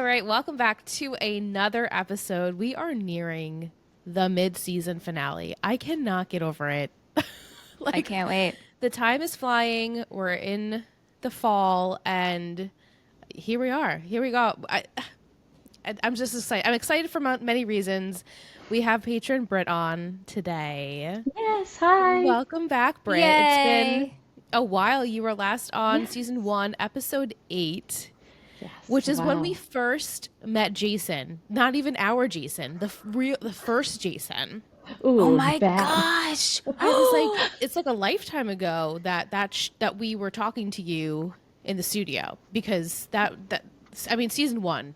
All right, welcome back to another episode. We are nearing the mid-season finale. I cannot get over it. I can't wait. The time is flying. We're in the fall, and here we are. Here we go. I'm just excited. I'm excited for many reasons. We have Patron Britt on today. Yes, hi. Welcome back, Britt. Yay. It's been a while. You were last on Yes. season 1, episode 8. Yes, Which is when wow. we first met Jason. Not even our Jason, the first Jason. Ooh, Oh my bad. gosh. I was like, it's like a lifetime ago that we were talking to you in the studio, because I mean, season 1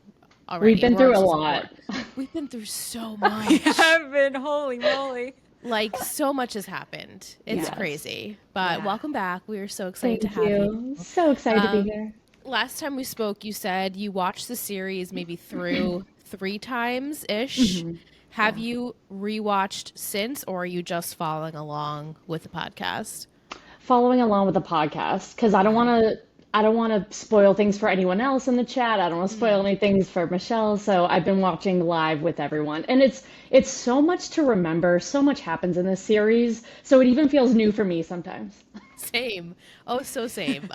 already. We've been We're through on a season lot. 4. We've been through so much. Heaven, holy moly. Like, so much has happened. It's Yes. crazy. But Yeah. welcome back. We are so excited Thank to have you. you. So excited to be here. Last time we spoke, you said you watched the series maybe through 3 times ish. Have you rewatched since, or are you just following along with the podcast? Following along with the podcast because I don't want to spoil things for anyone else in the chat. I don't want to spoil any things for Michelle. So I've been watching live with everyone, and it's so much to remember. So much happens in this series, so it even feels new for me sometimes. Same. Oh, so same.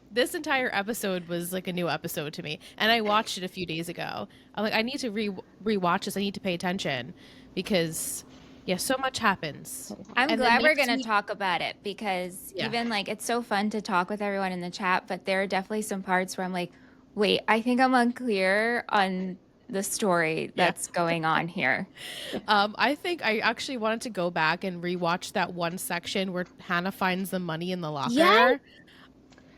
This entire episode was like a new episode to me, and I watched it a few days ago. I'm like, I need to rewatch this. I need to pay attention because, yeah, so much happens. I'm And glad then we're next going to week- talk about it because Yeah. even like it's so fun to talk with everyone in the chat, but there are definitely some parts where I'm like, wait, I think I'm unclear on the story that's going on here. I think I actually wanted to go back and rewatch that one section where Hanna finds the money in the locker. Yeah.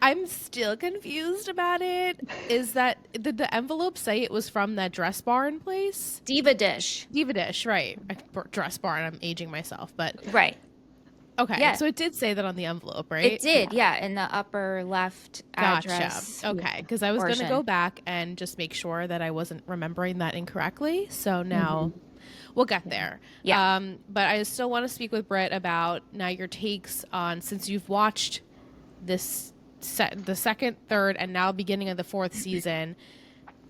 I'm still confused about it. Is that did the envelope say it was from that dress barn place? Diva Dish. Diva Dish, right? Dress barn. I'm aging myself, but Right. okay. Yeah. So it did say that on the envelope, right? It did, yeah, in the upper left Gotcha. address. Okay, because I was going to portion. go back and just make sure that I wasn't remembering that incorrectly. So now we'll get there. Yeah. But I still want to speak with Britt about now your takes on, since you've watched this the second, third, and now beginning of the 4th season.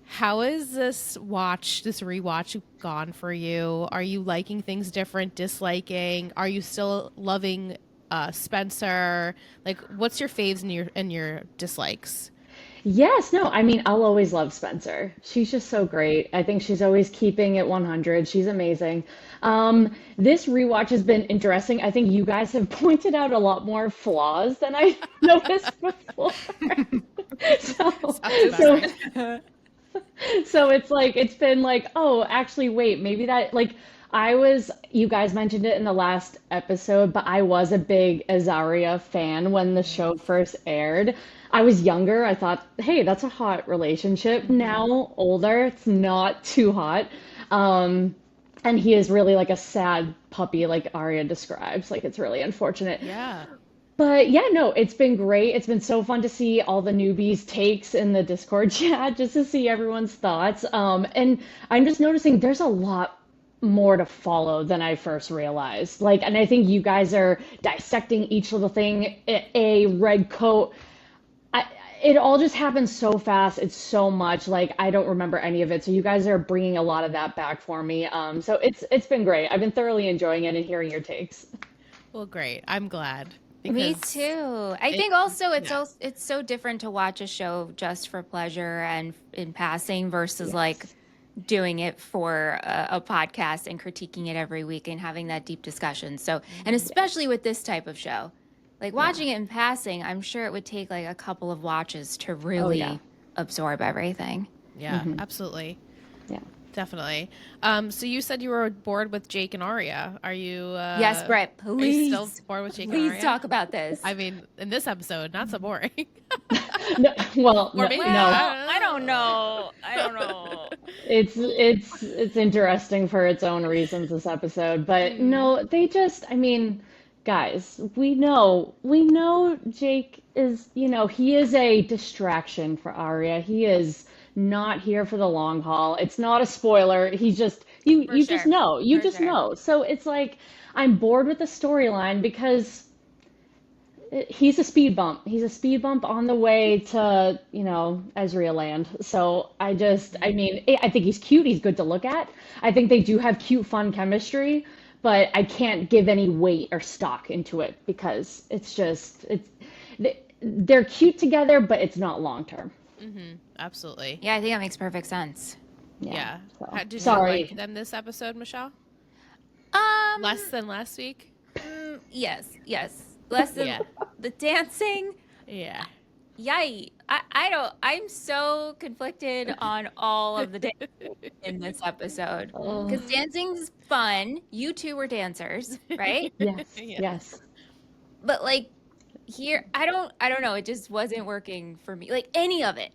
How is this rewatch gone for you? Are you liking things different, disliking? Are you still loving Spencer? Like, what's your faves and your dislikes? Yes, no, I mean, I'll always love Spencer. She's just so great. I think she's always keeping it 100. She's amazing. This rewatch has been interesting. I think you guys have pointed out a lot more flaws than I noticed before. So, so, so it's like, it's been like, oh, actually, wait, maybe that, like, you guys mentioned it in the last episode, but I was a big Azaria fan when the show first aired. I was younger. I thought, hey, that's a hot relationship. Now, older, it's not too hot. And he is really like a sad puppy, like Arya describes. Like, it's really unfortunate. Yeah. But yeah, no, it's been great. It's been so fun to see all the newbies' takes in the Discord chat, just to see everyone's thoughts. And I'm just noticing there's a lot more to follow than I first realized. Like, and I think you guys are dissecting each little thing. A red coat. It all just happens so fast. It's so much. Like, I don't remember any of it. So you guys are bringing a lot of that back for me. So it's been great. I've been thoroughly enjoying it and hearing your takes. Well, great. I'm glad. Me because too. I think also it's so different to watch a show just for pleasure and in passing versus like doing it for a podcast and critiquing it every week and having that deep discussion. So, and especially with this type of show, like watching it in passing, I'm sure it would take like a couple of watches to really absorb everything. Yeah, absolutely. Yeah. Definitely. So you said you were bored with Jake and Arya. Are you? Yes, Brett, Are you please, still bored with Jake and please Arya? talk about this. I mean, in this episode, not so boring. No, well, Or no, maybe no. not. I don't know. I don't know. It's interesting for its own reasons, this episode, but no, they just, I mean, guys, we know Jake is, he is a distraction for Arya. He is not here for the long haul. It's not a spoiler. He's just you just sure. know. You For just sure. know. So it's like I'm bored with the storyline because He's a speed bump. He's a speed bump on the way to, Ezra land. So I mean, I think he's cute. He's good to look at. I think they do have cute, fun chemistry, but I can't give any weight or stock into it because they're cute together, but it's not long term. Absolutely. Yeah, I think that makes perfect sense. Yeah. So, Did you sorry. like them this episode, Michelle? Less Less than last week? yes. Less than Yeah. the dancing. Yeah. Yay. I'm so conflicted on all of the dancing in this episode. Because dancing's fun. You two were dancers, right? Yes, Yeah. yes. But like here, I don't know. It just wasn't working for me. Like any of it.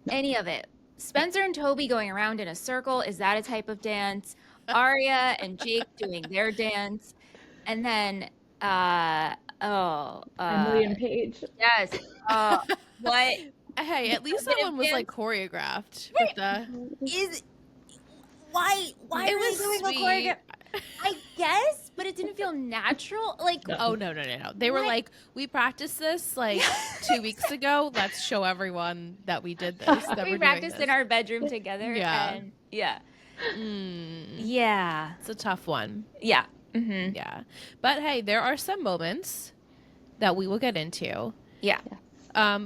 Any of it. Spencer and Toby going around in a circle. Is that a type of dance? Aria and Jake doing their dance. And then, Emily and Paige. yes. What Hey, at least that one was like choreographed. With the... is, why It are was they doing a sweet. choreograph? I guess, but it didn't feel natural. Like, Oh, no. They were What? like, we practiced this like 2 weeks ago. Let's show everyone that we did this. That we we're practiced doing in our bedroom together. Yeah. And yeah. this. Yeah. It's a tough one. Yeah. Mm-hmm. Yeah. But hey, there are some moments that we will get into. Yeah.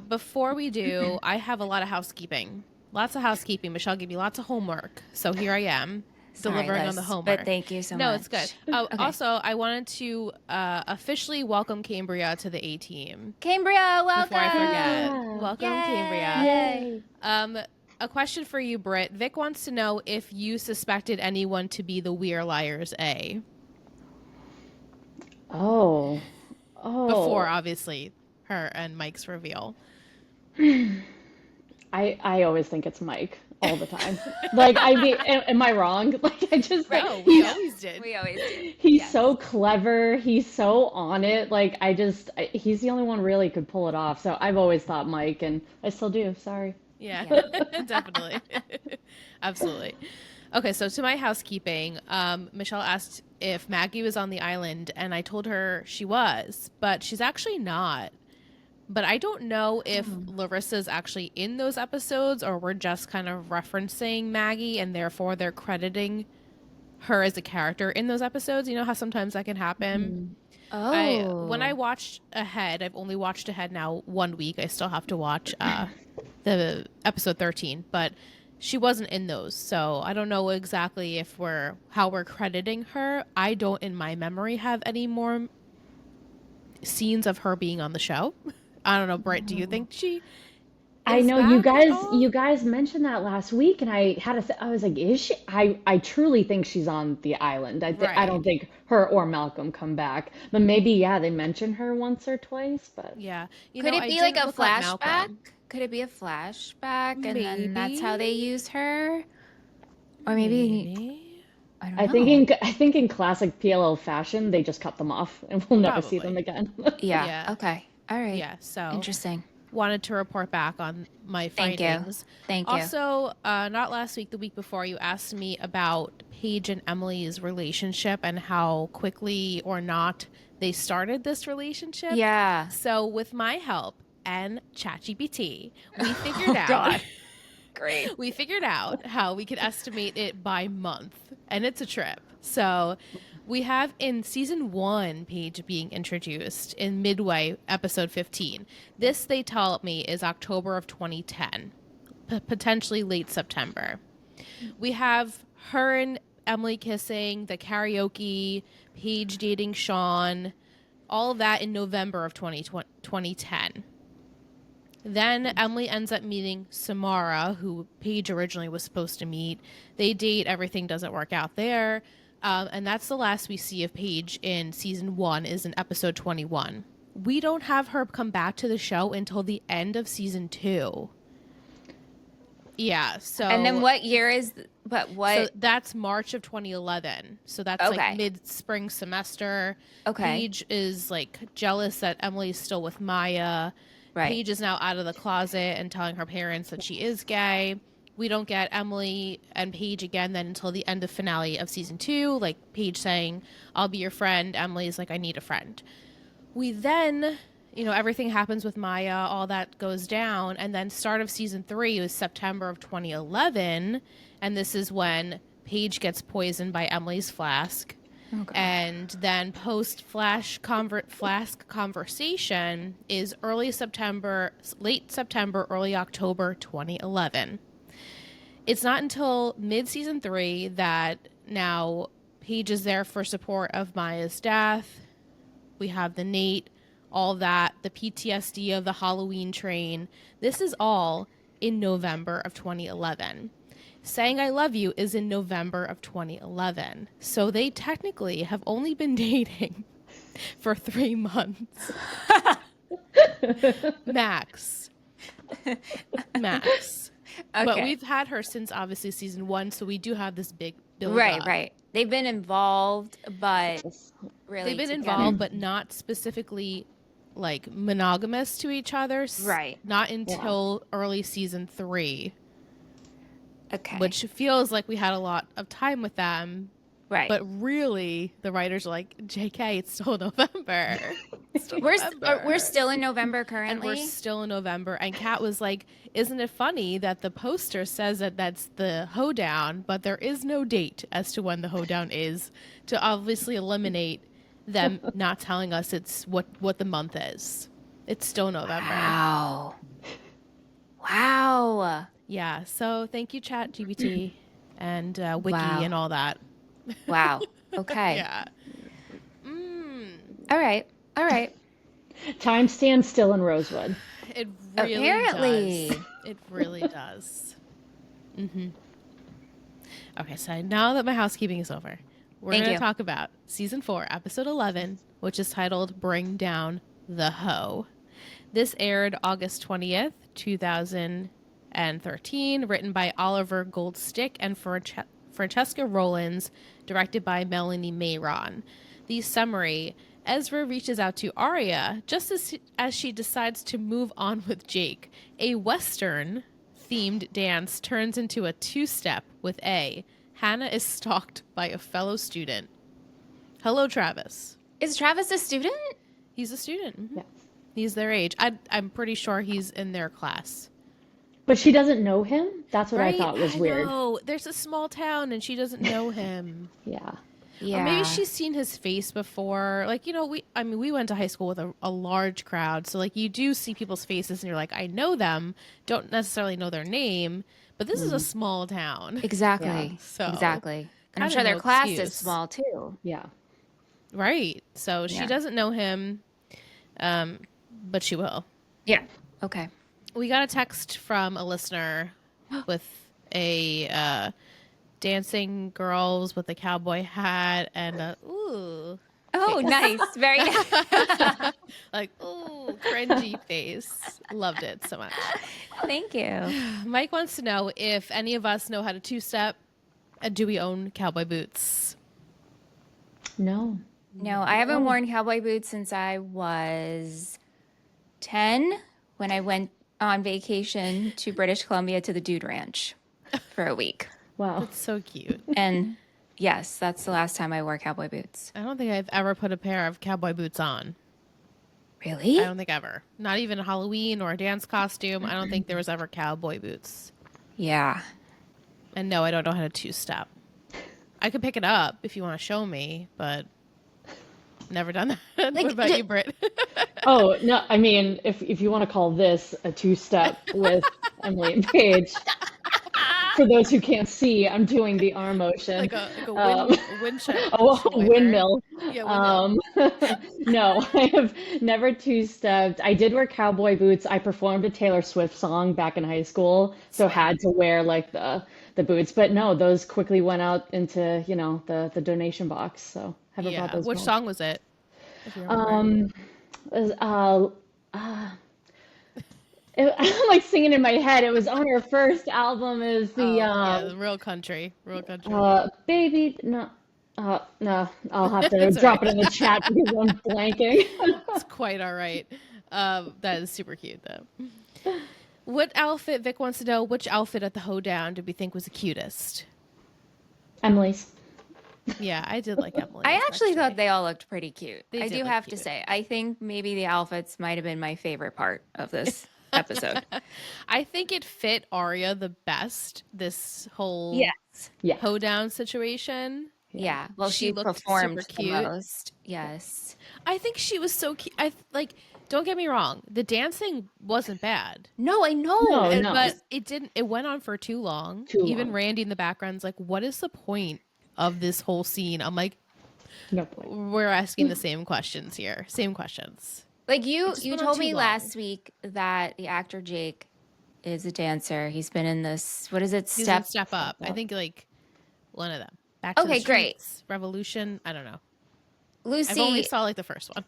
Before we do, I have a lot of housekeeping. Lots of housekeeping. Michelle gave me lots of homework. So here I am. Sorry, Delivering on Liss, the homework. But thank you so much. No, it's good. Oh, Okay. Also, I wanted to officially welcome Cambria to the A team. Cambria, welcome. Before I forget, Yeah. welcome Yay. Cambria. Yay. A question for you, Britt. Vic wants to know if you suspected anyone to be the We're Liars A. Oh. Before, obviously, her and Mike's reveal. I always think it's Mike all the time. Like, I mean, am I wrong? Like, I just No, we he's always did. We always do. he's Yes. so clever. He's so on it. Like, he's the only one really could pull it off. So I've always thought Mike, and I still do. Sorry. Yeah, definitely. Absolutely. Okay, so to my housekeeping, Michelle asked if Maggie was on the island, and I told her she was, but she's actually not. But I don't know if Larissa's actually in those episodes, or we're just kind of referencing Maggie, and therefore they're crediting her as a character in those episodes. You know how sometimes that can happen? Oh. When I watched ahead, I've only watched ahead now 1 week. I still have to watch the episode 13, but she wasn't in those. So I don't know exactly how we're crediting her. I don't, in my memory, have any more scenes of her being on the show. I don't know, Britt, do you think she I is know you back at all? guys mentioned that last week, and I was like, is she? I truly think she's on the island. I Right. don't think her or Malcolm come back, but maybe they mentioned her once or twice. But Yeah. Could it I be like didn't a look up flashback? Malcolm. Could it be a flashback and then that's how they Maybe. use her? Or maybe Maybe. I don't I know. think in classic PLL fashion, they just cut them off, and we'll never see them Probably. again. Yeah. Yeah. Okay. All right. Yeah, so Interesting. wanted to report back on my Thank you. findings. Thank you. Also, not last week, the week before, you asked me about Paige and Emily's relationship and how quickly or not they started this relationship. Yeah. So with my help and ChatGPT, we figured out God. Great. we figured out how we could estimate it by month, and it's a trip. So we have in season 1 Paige being introduced in midway episode 15. This, they tell me, is October of 2010, potentially late September. We have her and Emily kissing, the karaoke, Paige dating Sean, all of that in November of 2010. Then Emily ends up meeting Samara, who Paige originally was supposed to meet. They date, everything doesn't work out there. And that's the last we see of Paige in season 1, is in episode 21. We don't have her come back to the show until the end of season 2. Yeah, so... And then what year is So that's March of 2011. So that's Okay. like mid-spring semester. Okay. Paige is like jealous that Emily's still with Maya. Right. Paige is now out of the closet and telling her parents that she is gay. We don't get Emily and Paige again then until the end of finale of season 2. Like Paige saying, I'll be your friend. Emily's like, I need a friend. We then, everything happens with Maya, all that goes down. And then start of season 3 was September of 2011. And this is when Paige gets poisoned by Emily's flask. Oh, God. And then post flask conversation is late September, early October 2011. It's not until mid-season 3 that now Paige is there for support of Maya's death. We have the Nate, all that, the PTSD of the Halloween train. This is all in November of 2011. Saying I Love You is in November of 2011. So they technically have only been dating for 3 months. Max. Okay. But we've had her since obviously season 1, so we do have this big build up. Right. They've been involved, but really They've been together. involved, but not specifically like monogamous to each other. Right. Not until early season 3. Okay. Which feels like we had a lot of time with them. Right. But really, the writers are like, JK, it's still November. We're still in November currently. And we're still in November. And Kat was like, isn't it funny that the poster says that that's the hoedown, but there is no date as to when the hoedown is, to obviously eliminate them not telling us it's what the month is. It's still November. Wow. Yeah. So thank you, ChatGPT and Wiki and all that. Wow. Okay. Yeah. All right. Time stands still in Rosewood. It really Apparently. does. It really does. Okay, so now that my housekeeping is over, we're going to talk about season 4, episode 11, which is titled Bring Down the Hoe. This aired August 20th, 2013, written by Oliver Goldstick and Francesca Rollins, directed by Melanie Mayron. The summary: Ezra reaches out to Aria just as she decides to move on with Jake. A Western-themed dance turns into a two-step with A. Hanna is stalked by a fellow student. Hello, Travis. Is Travis a student? He's a student. Yes. He's their age. I'm pretty sure he's in their class. But she doesn't know him? That's what Right? I thought was weird. No, there's a small town and she doesn't know him. Yeah. Yeah. Or maybe she's seen his face before. Like, we went to high school with a large crowd. So, like, you do see people's faces and you're like, I know them. Don't necessarily know their name. But this is a small town. Exactly. Yeah. So, Exactly. And I'm kinda sure their no class excuse. is small too. Yeah. Right. So she doesn't know him, but she will. Yeah. Okay. We got a text from a listener with a dancing girls with a cowboy hat and a ooh. Oh, nice. Very nice. Like, ooh, cringy face. Loved it so much. Thank you. Mike wants to know if any of us know how to two-step. Do we own cowboy boots? No. No, I haven't worn cowboy boots since I was 10 when I went on vacation to British Columbia to the Dude Ranch for a week. Wow. That's so cute. And yes, that's the last time I wore cowboy boots. I don't think I've ever put a pair of cowboy boots on. Really? I don't think ever. Not even a Halloween or a dance costume. I don't think there was ever cowboy boots. Yeah. And no, I don't know how to two-step. I could pick it up if you want to show me, but never done that. What about you, Britt? Oh, no, I mean, if you want to call this a two-step with Emily and Paige, for those who can't see, I'm doing the arm motion. Like a windmill. Windmill. Yeah, windmill. No, I have never two-stepped. I did wear cowboy boots. I performed a Taylor Swift song back in high school, so had to wear like the boots. But no, those quickly went out into, the donation box. So haven't brought those Which back. song was it? If you remember. I'm like singing in my head. It was on her first album. Is the Real Country. Baby, no, no. I'll have to drop it in the chat because I'm blanking. It's quite all right. That is super cute though. What outfit, Vic wants to know, which outfit at the hoedown did we think was the cutest? Emily's. Yeah, I did like Emily. I as actually much thought today. they all looked pretty cute. They I did do look have to cute. say, I think maybe the outfits might have been my favorite part of this episode. I think it fit Arya the best, this whole Yes. Yeah. hoedown situation. Yeah. Well, She she looked performed super the cute. most. Yes. I think she was so cute. Don't get me wrong, the dancing wasn't bad. No, I know. No, And, no. but it went on for too long. Too Even long. Randy in the background's like, what is the point of this whole scene? I'm like, No point. we're asking the same questions here. Same questions. Like you just went on told too me long. last week that the actor Jake is a dancer. He's been in this, what is it? He's in Step. Step Up. I Up. think like one of them. Back to Okay, the great. Streets, Revolution. I don't know. Lucy, I've only saw like the first one.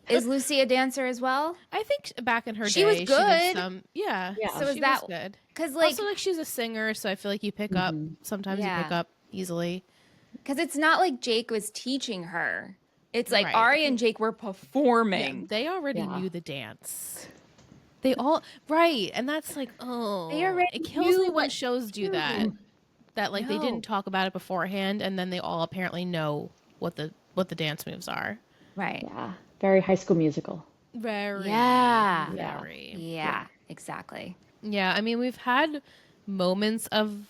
is Lucy a dancer as well? I think back in her She day, was she good. did some. Yeah. Yeah. So is she that was good? because like Also, like she's a singer, so I feel like you pick up. Sometimes you pick Yeah. up easily. because it's not like Jake was teaching her. It's like Right. Ari and Jake were Yeah, performing. they already Yeah. knew the dance. They all right, and that's like, They already it kills knew me when what shows do that. That like they No. didn't talk about it beforehand, and then they all apparently know what the dance moves are. Right. Yeah. Very High School Musical. Very, Yeah. very. Yeah, exactly. Yeah, I mean, we've had moments of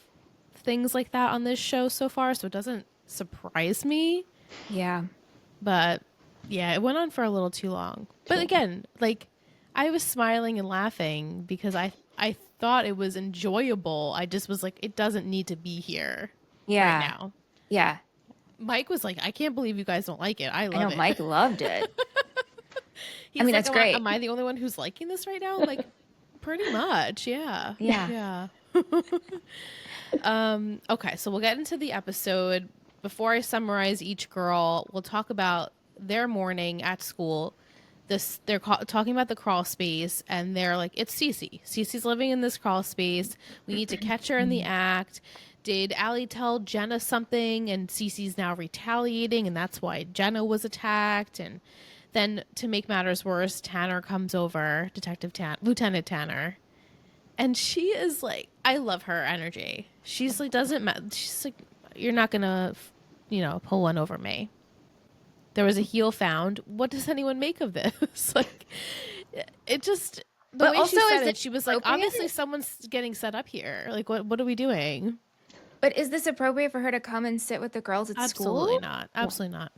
things like that on this show so far, so it doesn't surprise me. Yeah. But yeah, it went on for a little too long. But again, like I was smiling and laughing because I thought it was enjoyable. I just was like, it doesn't need to be here Yeah. right now. Yeah. Mike was like, I can't believe you guys don't like it. I I love know it. Mike loved it. He's I mean, like, that's great. Am I the only one who's liking this right now? I'm like, pretty much, yeah. Yeah. Yeah. Okay, so we'll get into the episode. Before I summarize each girl, we'll talk about their morning at school. They're talking about the crawl space, and they're like, it's CeCe. CeCe's living in this crawl space. We need to catch her in the act. Did Ali tell Jenna something, and CeCe's now retaliating, and that's why Jenna was attacked? And then, to make matters worse, Tanner comes over, Lieutenant Tanner, and she is like, I love her energy. She's like, doesn't matter. She's like, you're not gonna, pull one over me. There was a heel found. What does anyone make of this? Like, it just the But way also, she is said it it, she was like, appropriate? obviously someone's getting set up here. Like, what are we doing? But is this appropriate for her to come and sit with the girls at Absolutely school? not. Absolutely not.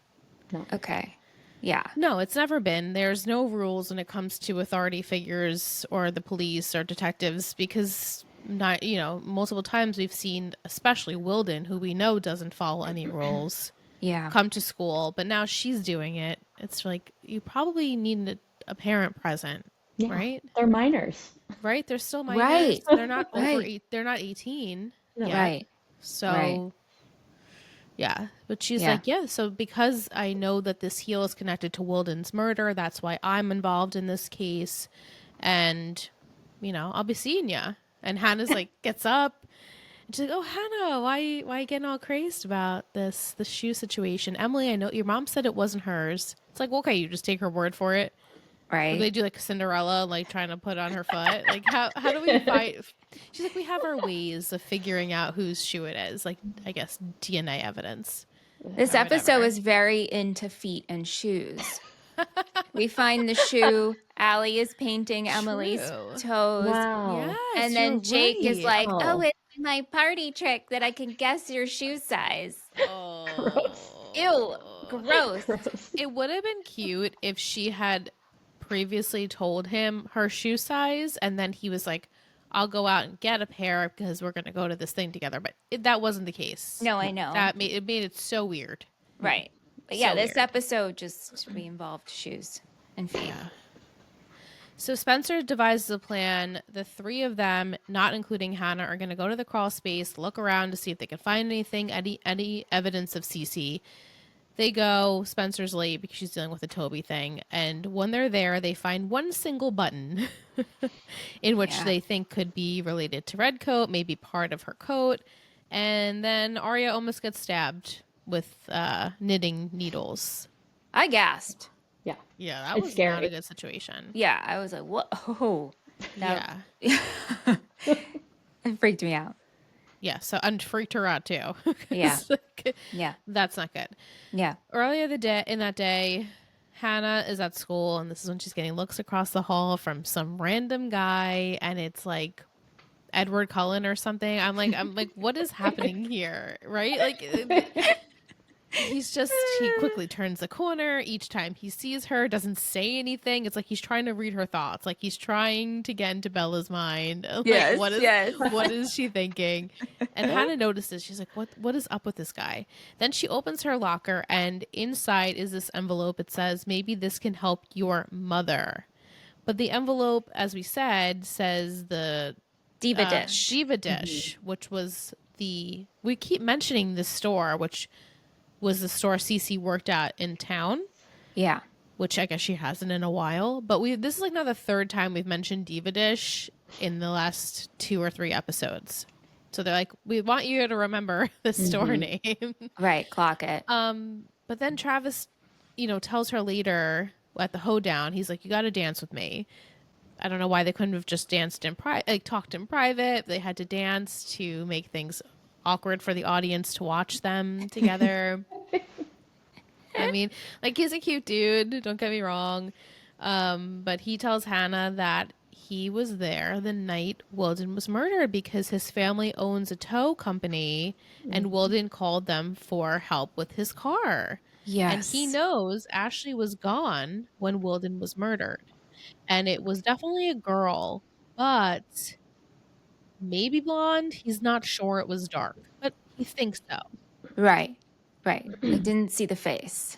Okay. Yeah. No, it's never been. There's no rules when it comes to authority figures or the police or detectives because multiple times we've seen, especially Wilden, who we know doesn't follow any rules, Yeah. come to school, but now she's doing it. It's like you probably need a parent present, Yeah. right? They're minors. Right? They're still minors. Right. They're not over Right. eight. They're not 18 No. yet. Right. So, Right. yeah. But she's Yeah. like, yeah, so because I know that this heel is connected to Wilden's murder, that's why I'm involved in this case. And, I'll be seeing ya. And Hannah's like, gets up. And she's like, oh, Hanna, why you getting all crazed about the shoe situation? Emily, I know your mom said it wasn't hers. It's like, well, okay, you just take her word for it. Or Right. they do like Cinderella, like trying to put on her foot. Like how do we fight? She's like, we have our ways of figuring out whose shoe it is. Like I guess DNA evidence. This or episode whatever. is very into feet and shoes. We find the shoe. Ali is painting Emily's True. toes. Wow. Yes, And then you're Jake is right. like, oh, it's my party trick that I can guess your shoe size. Oh. Ew, gross. Gross. It would have been cute if she had previously told him her shoe size, and then he was like, I'll go out and get a pair because we're going to go to this thing together. But that wasn't the case. No, I know. That made it so weird. Right. But yeah, So this weird. episode just we involved shoes and feet. So Spencer devises a plan. The three of them, not including Hanna, are going to go to the crawl space, look around to see if they can find anything, any evidence of CeCe. They go. Spencer's late because she's dealing with the Toby thing. And when they're there, they find one single button in which Yeah. they think could be related to Redcoat, maybe part of her coat. And then Arya almost gets stabbed with knitting needles. I gasped. Yeah. Yeah, that It's was scary. not a good situation. Yeah, I was like, whoa. Yeah. It freaked me out. Yeah. So and freaked her out too. 'Cause, Yeah. like, Yeah. that's not good. Yeah. Earlier in that day, Hanna is at school, and this is when she's getting looks across the hall from some random guy, and it's like Edward Cullen or something. I'm like, what is happening here? Right? Like, he quickly turns the corner each time he sees her, doesn't say anything. It's like he's trying to read her thoughts, like he's trying to get into Bella's mind. Like, Yes, what yes. is she thinking? And Hanna notices, she's like, what is up with this guy? Then she opens her locker, and inside is this envelope. It says, maybe this can help your mother. But the envelope, as we said, says the Diva dish. Diva dish, which was we keep mentioning this store, which was the store CeCe worked at in town, Yeah. which I guess she hasn't in a while. But this is like now the third time we've mentioned Diva Dish in the last 2 or 3 episodes. So they're like, we want you to remember the store name. Right. Clock it. But then Travis, tells her later at the hoedown, he's like, you got to dance with me. I don't know why they couldn't have just danced in private, like talked in private. They had to dance to make things awkward for the audience to watch them together. I mean, like, he's a cute dude, don't get me wrong. But he tells Hanna that he was there the night Wilden was murdered because his family owns a tow company and Wilden called them for help with his car. Yes. And he knows Ashley was gone when Wilden was murdered. And it was definitely a girl, but maybe blonde. He's not sure. It was dark, but he thinks so. Right. Right. I didn't see the face.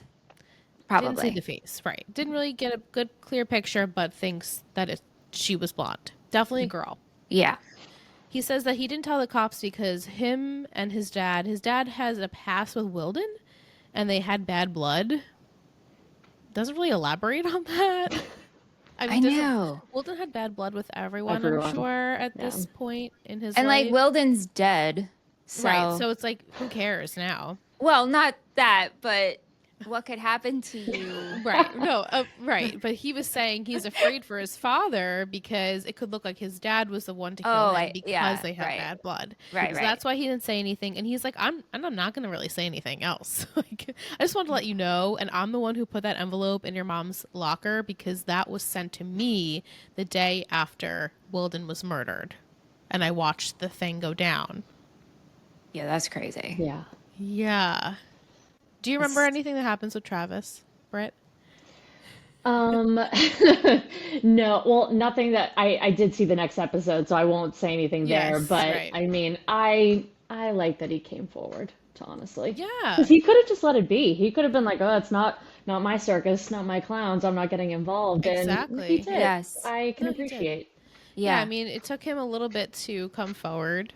Probably. Didn't see the face, right. Didn't really get a good, clear picture, but thinks that she was blonde. Definitely a girl. Yeah. He says that he didn't tell the cops because him and his dad has a past with Wilden, and they had bad blood. Doesn't really elaborate on that. I know. Wilden had bad blood with everyone. I'm sure, at this point in his life. And like Wilden's dead. So. Right. So it's like, who cares now? Well, not that, but what could happen to you? Right. No, right. But he was saying he's afraid for his father because it could look like his dad was the one to kill him because they have bad blood. Right, so that's why he didn't say anything. And he's like, I'm not going to really say anything else. Like, I just wanted to let you know. And I'm the one who put that envelope in your mom's locker because that was sent to me the day after Wilden was murdered. And I watched the thing go down. Yeah, that's crazy. Yeah. Yeah. Do you remember anything that happens with Travis, Britt? No, well, nothing that I did see the next episode, so I won't say anything there. Yes, But right. I mean, I like that he came forward, to honestly. Yeah. Because he could have just let it be. He could have been like, "Oh, it's not my circus, not my clowns. I'm not getting involved." Exactly. And he did. Yes. I can No, he did. appreciate. Yeah, Yeah. I mean, it took him a little bit to come forward,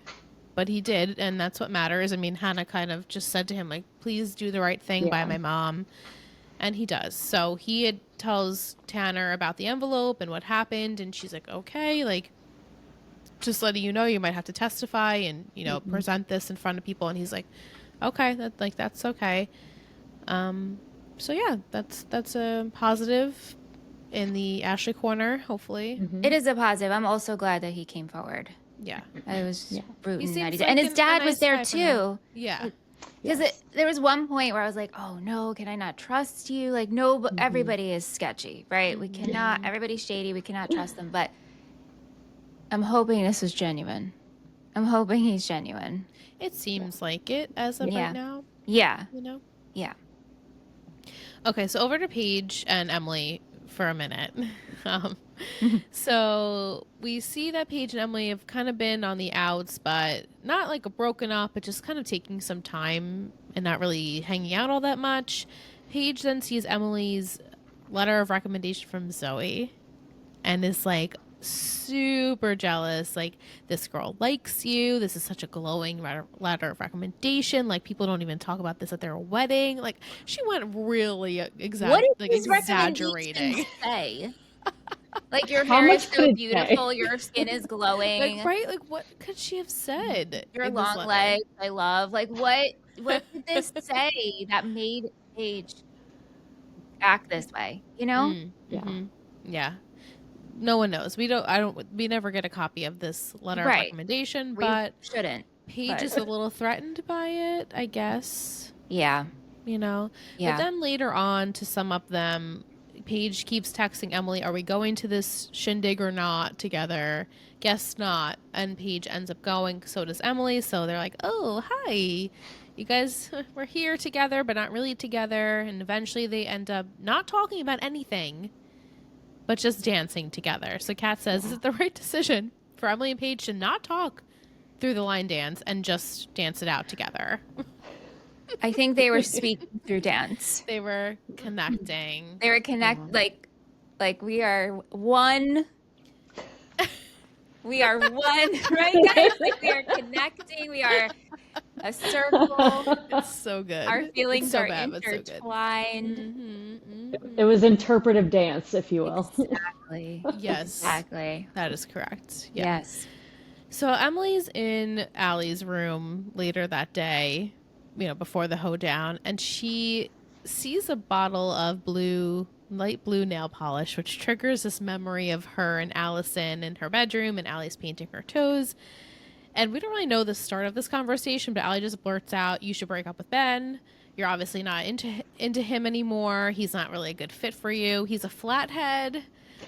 but he did, and that's what matters. I mean, Hanna kind of just said to him, like, please do the right thing by Yeah. my mom, and he does. So he tells Tanner about the envelope and what happened, and she's like, okay, like, just letting you know you might have to testify and, present this in front of people, and he's like, okay, that's okay. So yeah, that's a positive in the Ashley corner, hopefully. It is a positive. I'm also glad that he came forward. Yeah. I was rooting He that seems he did. like And his a dad nice was there guy for him. too. Yeah. Because there was one point where I was like, oh no, can I not trust you? Like, no, but everybody is sketchy, right? We cannot, everybody's shady. We cannot trust them. But I'm hoping this is genuine. I'm hoping he's genuine. It seems like it as of Yeah. right now, Yeah. Yeah. Okay, so over to Paige and Emily for a minute. So we see that Paige and Emily have kind of been on the outs, but not like broken up, but just kind of taking some time and not really hanging out all that much. Paige then sees Emily's letter of recommendation from Zoe and is like super jealous. Like, this girl likes you. This is such a glowing letter of recommendation. Like, people don't even talk about this at their wedding. Like, she went really What did his exaggerating. recommendations say? Like, your How hair much is could so it beautiful. Your skin is glowing. Like, right? Like, what could she have said? Your in this long letter? legs, I love. Like, what did this say that made Paige act this way? You know? Yeah. Yeah. No one knows. We never get a copy of this letter of Right. recommendation, We but shouldn't. Paige is a little threatened by it, I guess. Yeah. You know? Yeah. But then later on, to sum up them, Paige keeps texting Emily, are we going to this shindig or not together? Guess not. And Paige ends up going. So does Emily. So they're like, oh, hi. You guys were here together, but not really together. And eventually they end up not talking about anything, but just dancing together. So Kat says, is it the right decision for Emily and Paige to not talk through the line dance and just dance it out together? I think they were speaking through dance. They were connecting. They were like we are one. We are one, right, guys? Like we are connecting. We are a circle. It's so good. Our feelings so are bad, but so good. intertwined. It was interpretive dance, if you will. Exactly. Yes. Exactly. That is correct. Yeah. Yes. So Emily's in Ali's room later that day, before the hoedown, and she sees a bottle of light blue nail polish, which triggers this memory of her and Allison in her bedroom, and Ali's painting her toes. And we don't really know the start of this conversation, but Ali just blurts out, you should break up with Ben. You're obviously not into him anymore. He's not really a good fit for you. He's a flathead.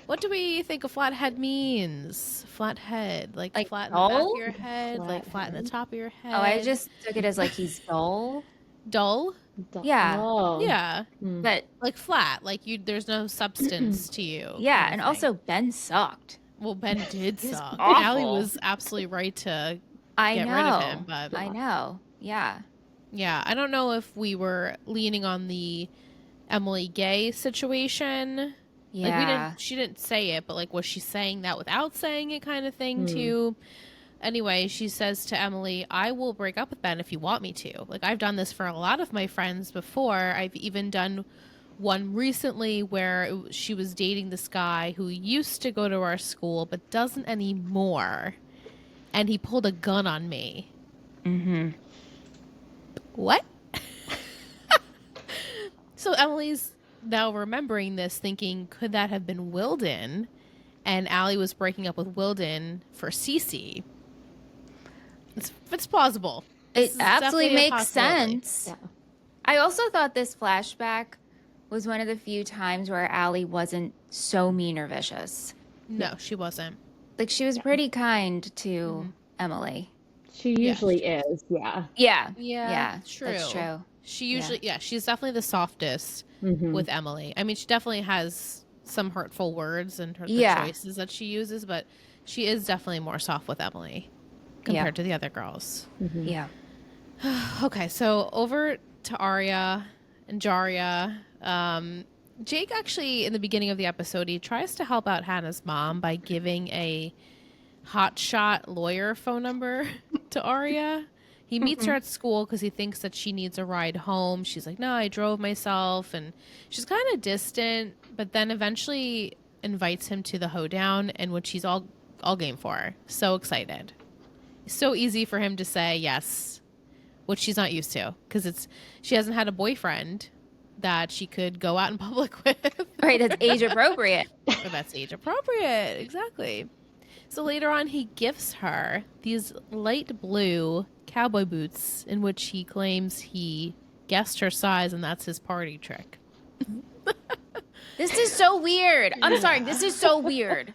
What do we think a flathead means? Flathead, like flat in the back of your head, like flat in the top of your head. Oh, I just took it as like he's dull. Dull? Yeah. Oh. Yeah. But like flat, like there's no substance to you. yeah, and also Ben sucked. Well, Ben did suck. awful. Ali was absolutely right to get rid of him, but I know. Yeah. Yeah, I don't know if we were leaning on the Emily Gay situation. Yeah. Like she didn't say it, but like was she saying that without saying it kind of thing too? Anyway, she says to Emily, I will break up with Ben if you want me to. Like I've done this for a lot of my friends before. I've even done one recently where she was dating this guy who used to go to our school but doesn't anymore. And he pulled a gun on me. Mm-hmm. What? So Emily's now remembering this, thinking, could that have been Wilden? And Ali was breaking up with Wilden for CeCe. It's plausible. It absolutely makes possibility. sense. Yeah. I also thought this flashback was one of the few times where Ali wasn't so mean or vicious. No, she wasn't. Like she was pretty kind to Emily. She usually is, yeah. Yeah. Yeah, True. That's true. She usually, she's definitely the softest with Emily. I mean, she definitely has some hurtful words and the choices that she uses, but she is definitely more soft with Emily compared to the other girls. Yeah. Okay, so over to Aria and JARIA. Jake actually, in the beginning of the episode, he tries to help out Hannah's mom by giving a hotshot lawyer phone number to Aria. He meets her at school because he thinks that she needs a ride home. She's like, no, I drove myself. And she's kind of distant, but then eventually invites him to the hoedown, and which he's all game for. So excited. It's so easy for him to say yes, which she's not used to because she hasn't had a boyfriend that she could go out in public with. Right, that's age appropriate. That's age appropriate, exactly. So later on, he gifts her these light blue cowboy boots in which he claims he guessed her size, and that's his party trick. This is so weird. I'm sorry. This is so weird.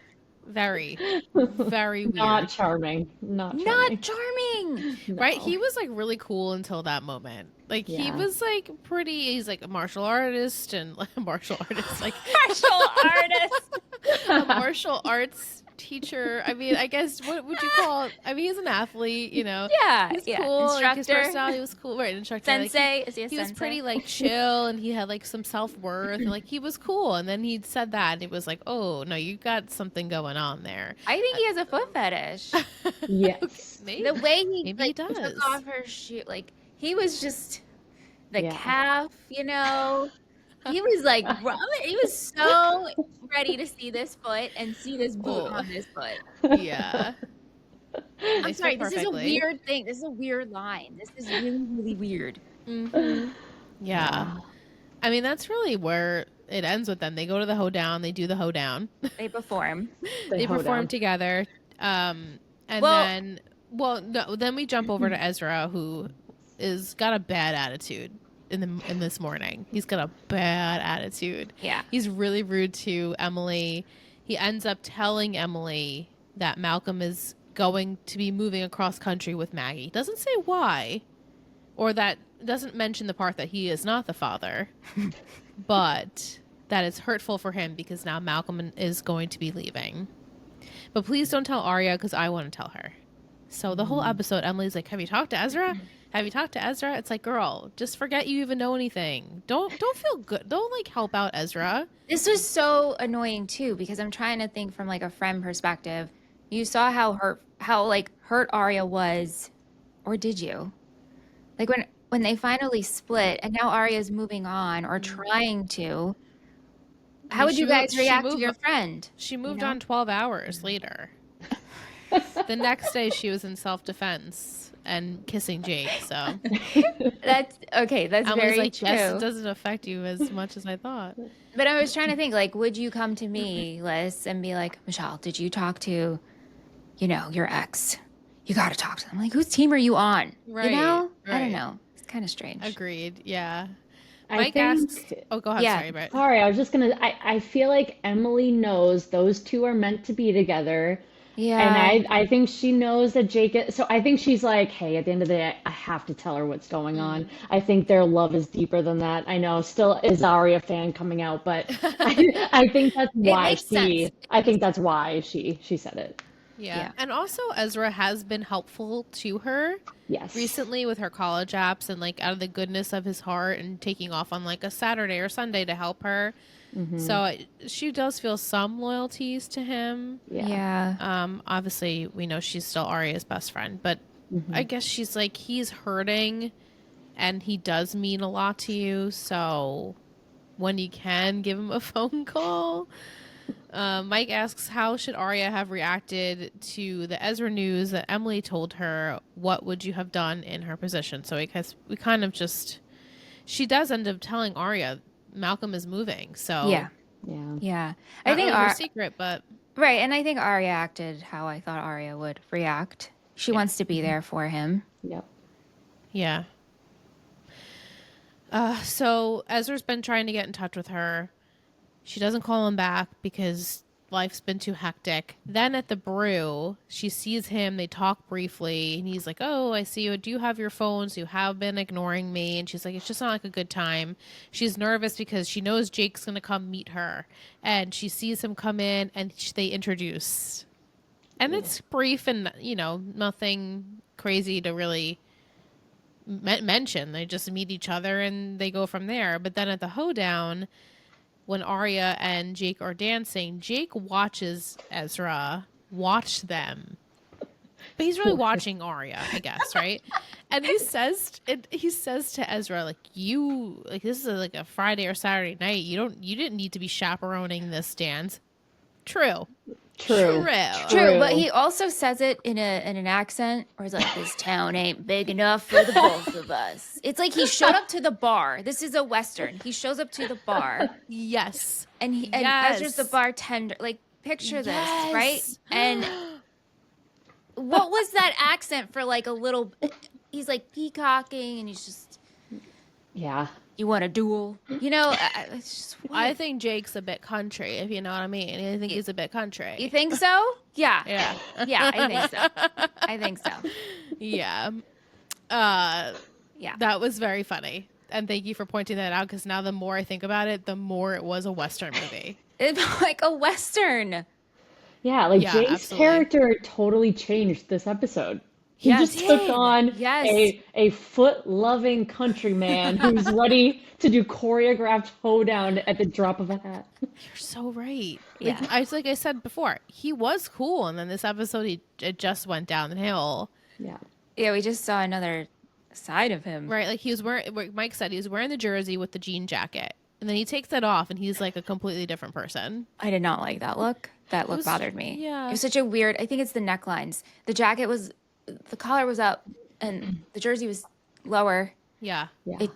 Very, very weird. Not charming. Not charming. No. Right? He was like really cool until that moment. Like he was like he's like a martial artist and like a martial artist, like Martial artist. a martial arts teacher. I mean, I guess what would you call it? I mean, he's an athlete, Yeah. He's yeah. cool. Like, his Instructor. personality was cool. Right, instructor. Sensei. Like, Is he a he was sensei? pretty like chill, and he had like some self-worth, and like he was cool. And then he said that, and it was like, oh no, you got something going on there. I think he has a foot fetish. Yes. Maybe. The way he Maybe he does. took off her shoe, like he was just the Yeah. calf, He was like, he was so ready to see this foot and see this boot on this foot. Yeah. I'm sorry, this is a weird thing. This is a weird line. This is really, really weird. Mm-hmm. Yeah. I mean, that's really where it ends with them. They go to the hoedown. They do the hoedown. They perform. They perform together. And then Well, no, then we jump over to Ezra, who is got a bad attitude in this morning. He's got a bad attitude. Yeah. He's really rude to Emily. He ends up telling Emily that Malcolm is going to be moving across country with Maggie. Doesn't say why, or that doesn't mention the part that he is not the father, but that is hurtful for him because now Malcolm is going to be leaving. But please don't tell Arya because I want to tell her. So the whole episode, Emily's like, have you talked to Ezra? Have you talked to Ezra? It's like, girl, just forget you even know anything. Don't feel good. Don't like help out Ezra. This was so annoying too, because I'm trying to think from like a friend perspective. You saw how hurt Arya was, or did you? Like when they finally split and now Arya's moving on or trying to. How would you guys react to your friend? She moved on 12 hours later. The next day she was in self-defense and kissing Jake, so. That's okay. That's very like, true. yes, it doesn't affect you as much as I thought. But I was trying to think, like, would you come to me, Liss, and be like, Michelle, did you talk to, your ex? You got to talk to them. Like, whose team are you on? Right, I don't right. know. It's kind of strange. Agreed, yeah. I Mike think, asks... Oh, go ahead, Yeah. sorry, Britt. sorry, I was just gonna, I feel like Emily knows those two are meant to be together. Yeah. And I think she knows that Jake is, so I think she's like, hey, at the end of the day, I have to tell her what's going on. I think their love is deeper than that. I know, still is Arya fan coming out, but I think that's why makes sense. I think that's why she said it. Yeah. And also Ezra has been helpful to her Yes. recently with her college apps and like out of the goodness of his heart and taking off on like a Saturday or Sunday to help her. So she does feel some loyalties to him. Yeah. Obviously we know she's still Arya's best friend, but I guess she's like, he's hurting and he does mean a lot to you. So when you can, give him a phone call. Mike asks, how should Arya have reacted to the Ezra news that Emily told her? What would you have done in her position? So I guess we kind of just, she does end up telling Arya Malcolm is moving. So Yeah. I think her secret, but right, and I think Arya acted how I thought Arya would react. She wants to be there for him. Yep. yeah. So Ezra's been trying to get in touch with her. She doesn't call him back because life's been too hectic. Then at the brew, she sees him. They talk briefly, and he's like, oh, I see you. Do you have your phones? You have been ignoring me. And she's like, it's just not like a good time. She's nervous because she knows Jake's going to come meet her. And she sees him come in, and they introduce. And it's brief and, nothing crazy to really mention. They just meet each other, and they go from there. But then at the hoedown, when Arya and Jake are dancing, Jake watches Ezra watch them. But he's really watching Arya, I guess, right? And he says to Ezra, like, this is like a Friday or Saturday night. You didn't need to be chaperoning this dance. True. True. But he also says it in an accent where he's like, this town ain't big enough for the both of us. It's like he showed up to the bar. This is a Western. He shows up to the bar. Yes. And Ezra's the bartender. Like, picture this, right? And what was that accent for like a little, he's like peacocking and he's just, Yeah. you want a duel? It's just, I think Jake's a bit country, if you know what I mean. I think he's a bit country. you think so? Yeah. Yeah. Yeah, I think so. Yeah. Yeah. That was very funny. And thank you for pointing that out, because now the more I think about it, the more it was a Western movie. It's like a Western. Yeah, like Yeah, Jake's absolutely. character totally changed this episode. He Yes. just took on Yes. a foot-loving countryman who's ready to do choreographed hoedown at the drop of a hat. You're so right. Yeah. Like I said before, he was cool, and then this episode, it just went downhill. Yeah. Yeah, we just saw another side of him. Right, like he was wearing, like Mike said, he was wearing the jersey with the jean jacket, and then he takes that off, and he's like a completely different person. I did not like that look. That look was- bothered me. yeah. It was such a weird, I think it's the necklines. The jacket was, the collar was up and the jersey was lower. Yeah. Yeah. It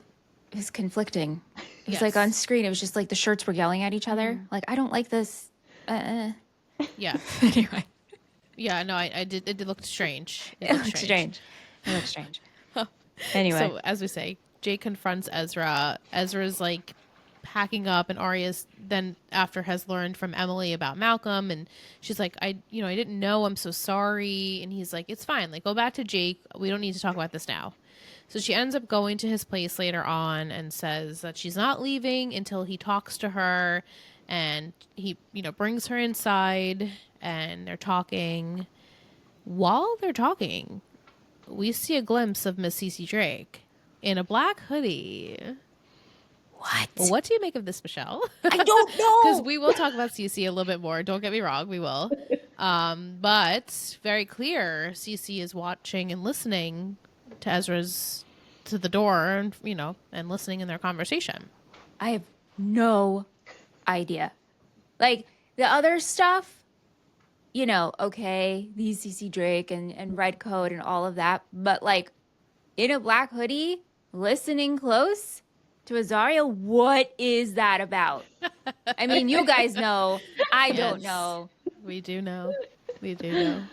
was conflicting. It was Yes. like on screen, it was just like the shirts were yelling at each other. Like, I don't like this. Yeah. Anyway. Yeah, no, I did. It did look strange. It looked strange. It looked strange. Anyway. So as we say, Jake confronts Ezra. Ezra's like packing up, and Arya's then after has learned from Emily about Malcolm, and she's like, I didn't know. I'm so sorry. And he's like, it's fine. Like, go back to Jake. We don't need to talk about this now. So she ends up going to his place later on and says that she's not leaving until he talks to her, and he, brings her inside, and they're talking. While they're talking, we see a glimpse of Miss CeCe Drake in a black hoodie. What do you make of this, Michelle? I don't know. Because we will talk about CeCe a little bit more. Don't get me wrong, we will. But very clear, CeCe is watching and listening to to the door, and and listening in their conversation. I have no idea. Like the other stuff, okay, these CeCe Drake and REDCOAT and all of that, but like in a black hoodie, listening close to Azaria, what is that about? I mean, you guys know. I don't know. We do know. We do know.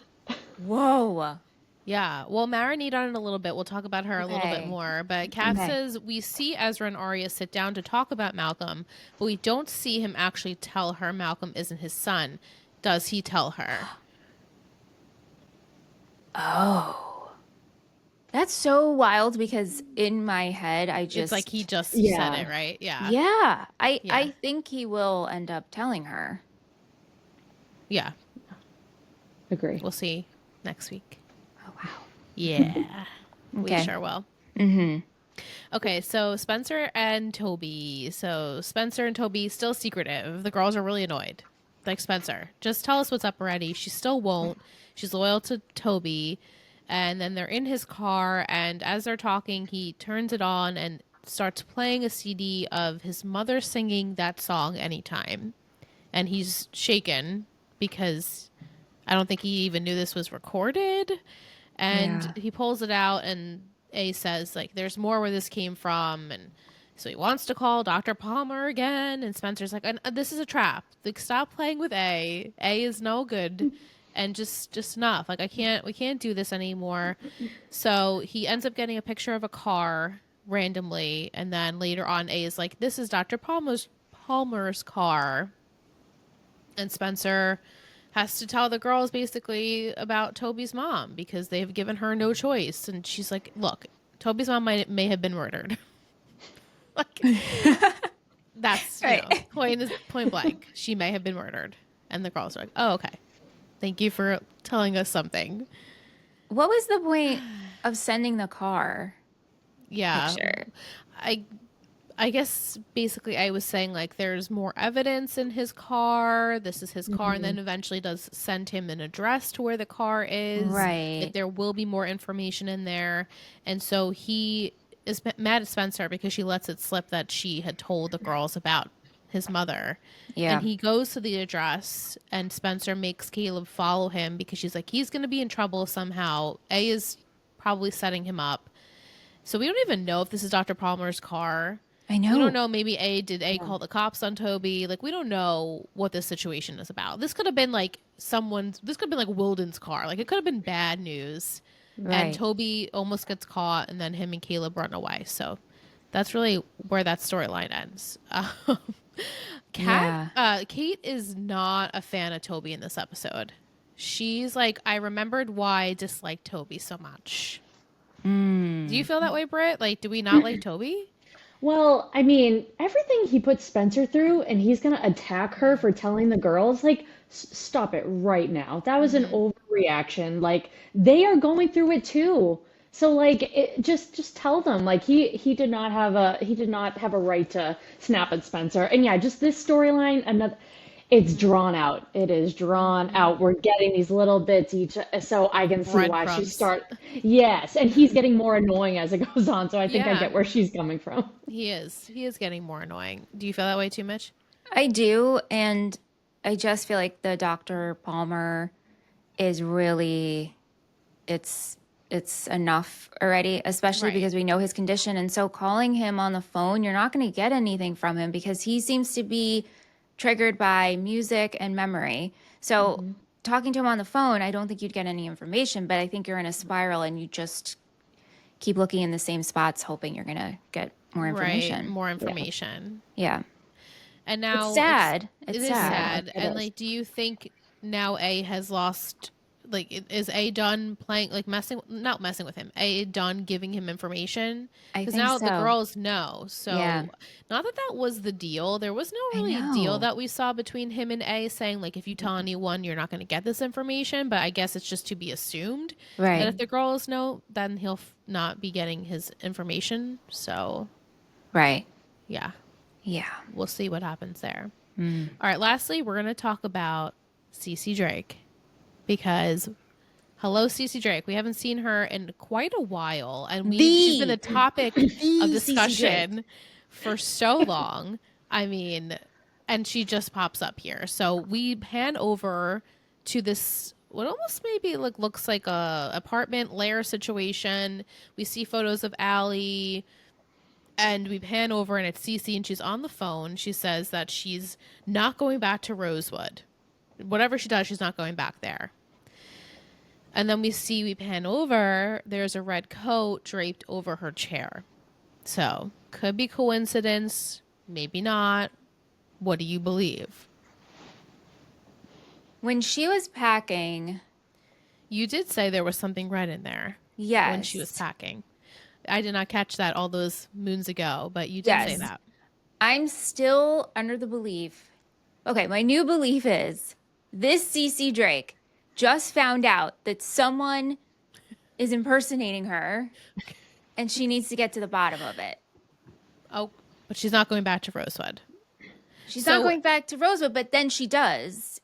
Whoa. Yeah. Well, marinate on it a little bit. We'll talk about her a little bit more. But Kat says we see Ezra and Arya sit down to talk about Malcolm, but we don't see him actually tell her Malcolm isn't his son. Does he tell her? Oh. That's so wild because in my head, it's like he just said it, right? Yeah. Yeah. I think he will end up telling her. Yeah. Agree. We'll see next week. Oh, wow. Yeah. Okay. We sure will. Mm-hmm. Okay, so Spencer and Toby. So Spencer and Toby still secretive. The girls are really annoyed. Like, Spencer, just tell us what's up already. She still won't. She's loyal to Toby. And then they're in his car, and as they're talking, he turns it on and starts playing a CD of his mother singing that song Anytime. And he's shaken because I don't think he even knew this was recorded. And he pulls it out, and A says, like, there's more where this came from. And so he wants to call Dr. Palmer again. And Spencer's like, this is a trap. Like, stop playing with A. A is no good. And just enough. Like, we can't do this anymore. So he ends up getting a picture of a car randomly. And then later on, A is like, this is Dr. Palmer's car. And Spencer has to tell the girls basically about Toby's mom because they've given her no choice. And she's like, look, Toby's mom may have been murdered. Like, that's right. Point blank. She may have been murdered. And the girls are like, oh, okay. Thank you for telling us something. What was the point of sending the car? Yeah. Picture? I guess basically I was saying, like, there's more evidence in his car. This is his car. And then eventually does send him an address to where the car is. Right. That there will be more information in there. And so he is mad at Spencer because she lets it slip that she had told the girls about his mother. Yeah. And he goes to the address, and Spencer makes Caleb follow him because she's like, he's going to be in trouble somehow. A is probably setting him up. So we don't even know if this is Dr. Palmer's car. I know. We don't know. Maybe did A call the cops on Toby? Like, we don't know what this situation is about. This could have been like this could have been like Wilden's car. Like, it could have been bad news. Right. And Toby almost gets caught, and then him and Caleb run away. So that's really where that storyline ends. Kate is not a fan of Toby in this episode. She's like, I remembered why I disliked Toby so much. Do you feel that way, Britt? Like, do we not like Toby? Well, I mean, everything he puts Spencer through, and he's going to attack her for telling the girls, like, stop it right now. That was an overreaction. Like, they are going through it too. So, like, just tell them. Like, he did not have a right to snap at Spencer. And yeah, just this storyline, it's drawn out. It is drawn out. We're getting these little bits each, so I can see why she Yes, and he's getting more annoying as it goes on. So I think I get where she's coming from. He is getting more annoying. Do you feel that way too, Mitch? I do, and I just feel like the Dr. Palmer is really, it's enough already, especially because we know his condition. And so calling him on the phone, you're not going to get anything from him because he seems to be triggered by music and memory. So talking to him on the phone, I don't think you'd get any information, but I think you're in a spiral and you just keep looking in the same spots, hoping you're going to get more information. Right, more information. Yeah. And now It's sad. It It's is sad. sad. And like, do you think now A has lost? Like, is A done playing, like not messing with him? A done giving him information? I Because think now the so. girls know. So, Yeah. not that that was the deal. There was no I really know. deal that we saw between him and A, saying like, if you tell anyone, you're not going to get this information. But I guess it's just to be assumed Right. that if the girls know, then he'll not be getting his information. So, Right. yeah, Yeah. we'll see what happens there. Mm. All right, lastly, we're going to talk about CeCe Drake, because hello, CeCe Drake. We haven't seen her in quite a while, and she's been the topic of discussion for so long. I mean, and she just pops up here. So we pan over to this, what almost maybe looks like a apartment lair situation. We see photos of Ali, and we pan over, and it's CeCe, and she's on the phone. She says that she's not going back to Rosewood. Whatever she does, she's not going back there. And then we pan over, there's a red coat draped over her chair. So, could be coincidence, maybe not. What do you believe? When she was packing, You did say there was something red in there yes. when she was packing. I did not catch that all those moons ago, but you did say that. I'm still under the belief. Okay, my new belief is this CeCe Drake just found out that someone is impersonating her and she needs to get to the bottom of it. Oh, but she's not going back to Rosewood. She's not going back to Rosewood, but then she does.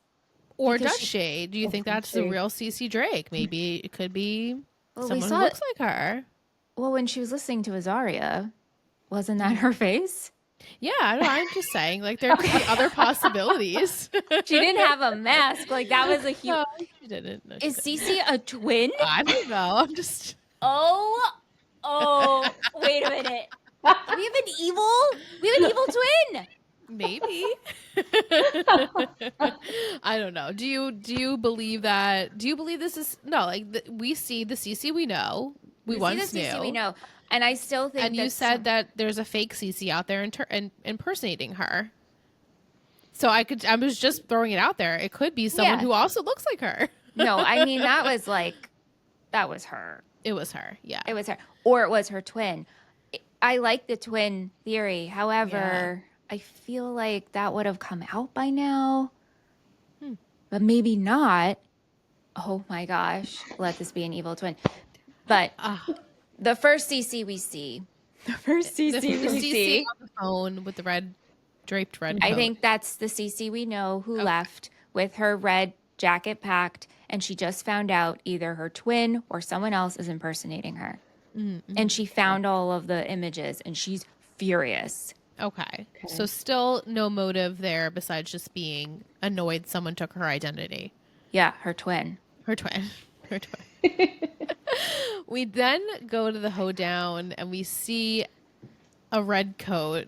Or does she? Do you think that's the real CeCe Drake? Maybe it could be someone who looks like her. Well, when she was listening to Azaria, wasn't that her face? Yeah, I'm just saying, like, there could be other possibilities. She didn't have a mask. Like, that was a huge... No, she didn't. No, is CeCe a twin? I don't know. I'm just... Oh, wait a minute. We have an evil twin. Maybe. I don't know. Do you believe that? Do you believe this is... No, like, we see the CeCe we know. We once see the CeCe knew. we know. And I still think and you said that there's a fake CeCe out there impersonating her. So I was just throwing it out there. It could be someone who also looks like her. No, I mean, that was her. It was her. Yeah. It was her. Or it was her twin. I like the twin theory. However, I feel like that would have come out by now. But maybe not. Oh my gosh. Let this be an evil twin. But the first CeCe we see. The first CeCe we see. on the phone with the draped red coat. I think that's the CeCe we know who left with her red jacket packed, and she just found out either her twin or someone else is impersonating her. Mm-hmm. And she found all of the images, and she's furious. Okay. So still no motive there besides just being annoyed someone took her identity. Yeah, her twin. Her twin. We then go to the hoedown, and we see a red coat,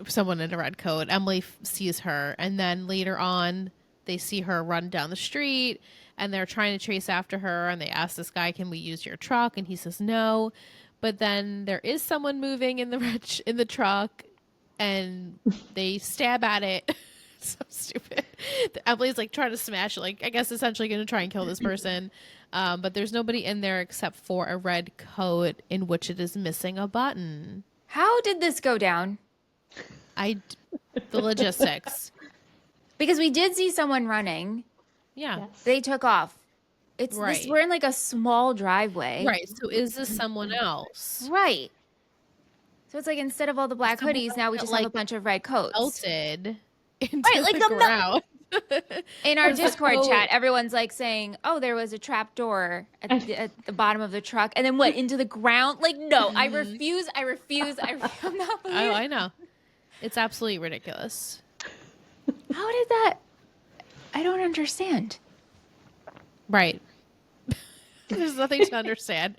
someone in a red coat. Emily sees her, and then later on, they see her run down the street, and they're trying to chase after her, and they ask this guy, "Can we use your truck?" And he says no. But then there is someone moving in the truck, and they stab at it. So stupid. Emily's like trying to smash it, like, I guess essentially going to try and kill this person. But there's nobody in there except for a red coat in which it is missing a button. How did this go down? The logistics. Because we did see someone running. Yeah. Yes. They took off. It's Right. this, we're in like a small driveway. Right. So is this someone else? Right. So it's like instead of all the black Someone hoodies, now we that, just like, have a bunch of red coats. Melted into like the the ground. In our Or the Discord coat. chat, everyone's like saying, "Oh, there was a trap door at the bottom of the truck, and then what, into the ground?" Like, no, I refuse. I'm not believing. Oh, I know. It's absolutely ridiculous. How did that? I don't understand. Right. There's nothing to understand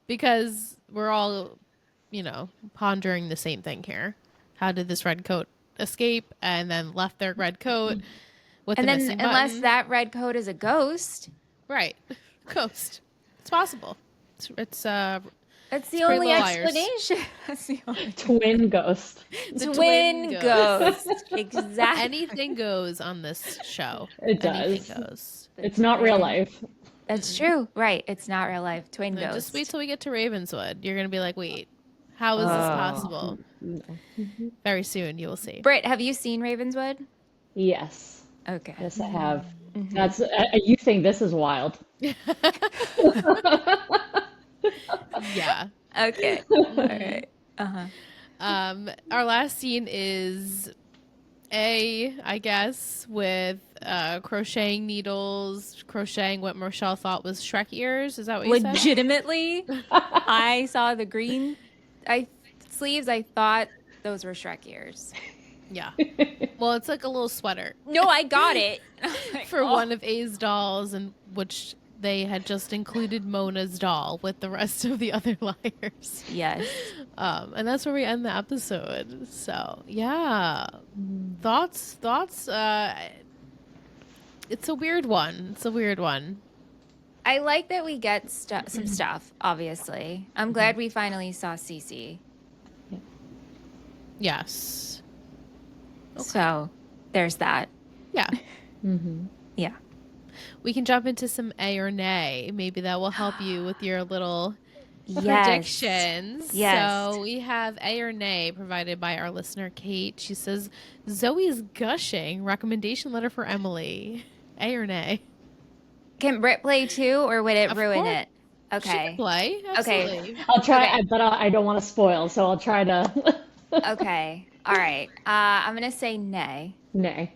because we're all, pondering the same thing here. How did this red coat escape and then left their red coat? with And the then missing unless button. that red coat is a ghost, Right. Ghost. It's possible. It's that's the Pretty only Little Liars. explanation. That's the only Twin ghost. the twin ghost. Exactly. Anything goes on this show. It Anything does. goes. It's not real life. That's true. Right. It's not real life. Twin And ghost. just wait till we get to Ravenswood. You're gonna be like, wait, how is this possible? Very soon you will see. Britt, have you seen Ravenswood? Yes. Okay. Yes, I have. That's you think this is wild. Yeah. Okay. All right. Our last scene is I guess, with crocheting needles, crocheting what Michelle thought was Shrek ears. Is that what you said? Legitimately, I saw the green sleeves. I thought those were Shrek ears. Yeah. Well, it's like a little sweater No, I got it. Like, for one of A's dolls, and which they had just included Mona's doll with the rest of the other liars. Yes. And that's where we end the episode. So yeah, thoughts. It's a weird one. I like that we get some stuff, obviously. I'm glad we finally saw CeCe. Yes. So there's that. Yeah. Yeah. We can jump into some A or nay. Maybe that will help you with your little Yes. predictions. Yes. So we have A or nay provided by our listener, Kate. She says, Zoe's gushing. Recommendation letter for Emily. A or nay? Can Britt play too, or would it Of ruin course. it? She can Okay. play. Absolutely. I'll try, Okay. but I don't want to spoil, so I'll try to. Okay. All right. I'm going to say nay. Nay.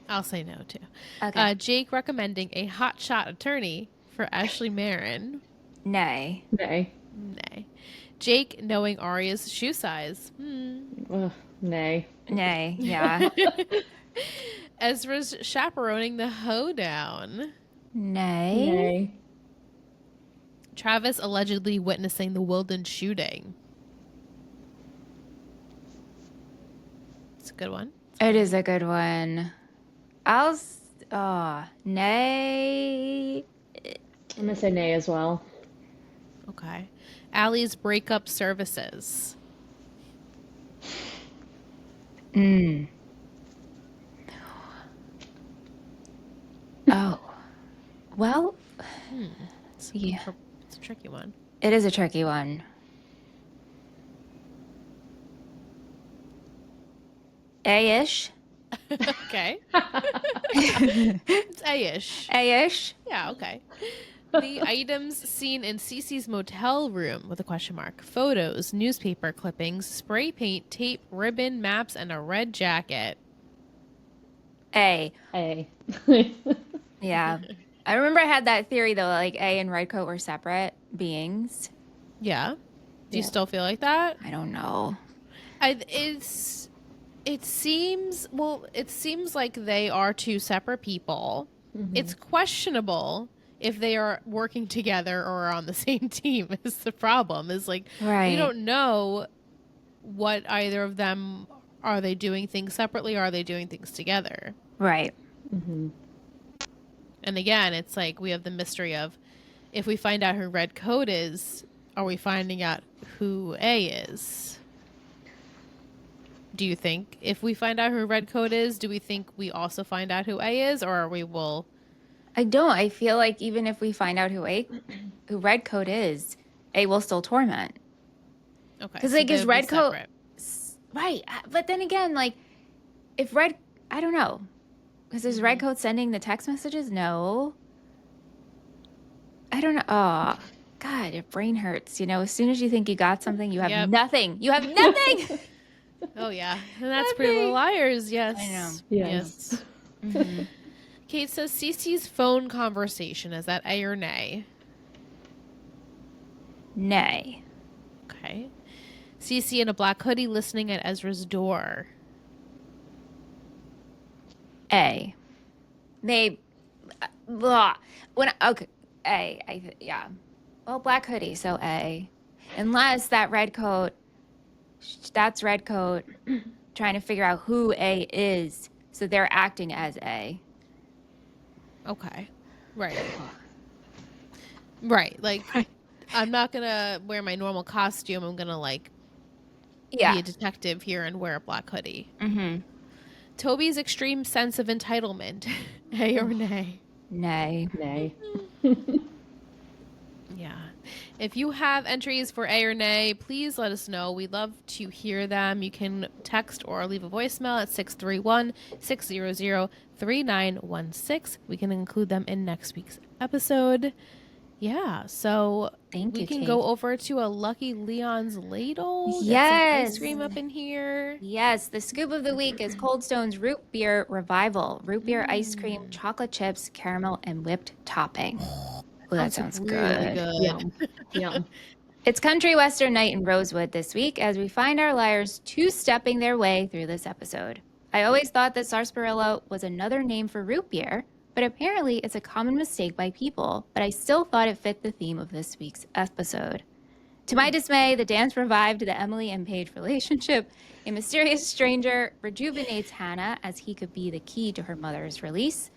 I'll say no too. Okay. Jake recommending a hotshot attorney for Ashley Marin. Nay. Nay. Nay. Jake knowing Arya's shoe size. Ugh, nay. Nay. Yeah. Ezra's chaperoning the hoedown. Nay. Nay. Travis allegedly witnessing the Wilden shooting. It's a good one. It is a good one. Nay. I'm gonna say nay as well. Okay. Allie's breakup services. Oh. Well, yeah. It's a tricky one. It is a tricky one. A-ish. Okay. It's A-ish. A-ish. Yeah, okay. The items seen in CeCe's motel room with a question mark. Photos, newspaper clippings, spray paint, tape, ribbon, maps, and a red jacket. A. A. Yeah. I remember I had that theory though, like A and Redcoat were separate beings. Yeah. Do you Yeah. still feel like that? I don't know. It seems like they are two separate people. It's questionable if they are working together or are on the same team is the problem. Is like Right. you don't know what either of them are they doing things separately or are they doing things together? Right. And again, it's like we have the mystery of if we find out who Redcoat is, are we finding out who A is? Do you think if we find out who Redcoat is, do we think we also find out who A is, or we will? I don't. I feel like even if we find out who Redcoat is, A will still torment. Okay, 'Cause, like, they is would be Redcoat- separate. Right. But then again, like, if I don't know. Because is Redcoat sending the text messages? No. I don't know. Oh, God, your brain hurts. You know, as soon as you think you got something, you have Yep. nothing. You have nothing. Oh yeah, and that's Pretty Little Liars. Yes, I know. Yes. Kate says CeCe's phone conversation, is that A or nay? Nay. Okay. CeCe in a black hoodie listening at Ezra's door. A. Maybe. Blah. Okay. A. Yeah. Well, black hoodie, so A. Unless that Redcoat, that's Redcoat trying to figure out who A is. So they're acting as A. Okay. Right. Right. Like, I'm not going to wear my normal costume. I'm going to, like, be a detective here and wear a black hoodie. Mm-hmm. Toby's extreme sense of entitlement. A or nay? Nay. Nay. Yeah. If you have entries for A or nay, please let us know. We'd love to hear them. You can text or leave a voicemail at 631-600-3916. We can include them in next week's episode. Yeah, so Thank we you, can Kate. go over to a Lucky Leon's Ladle. Get Yes. some ice cream up in here. Yes, the scoop of the week is Cold Stone's Root Beer Revival. Root beer, ice cream, chocolate chips, caramel, and whipped topping. Oh, that sounds really good. Yum. Yum. It's Country Western Night in Rosewood this week as we find our liars two-stepping their way through this episode. I always thought that sarsaparilla was another name for root beer, but apparently it's a common mistake by people, but I still thought it fit the theme of this week's episode. To my dismay, the dance revived the Emily and Paige relationship. A mysterious stranger rejuvenates Hanna as he could be the key to her mother's release.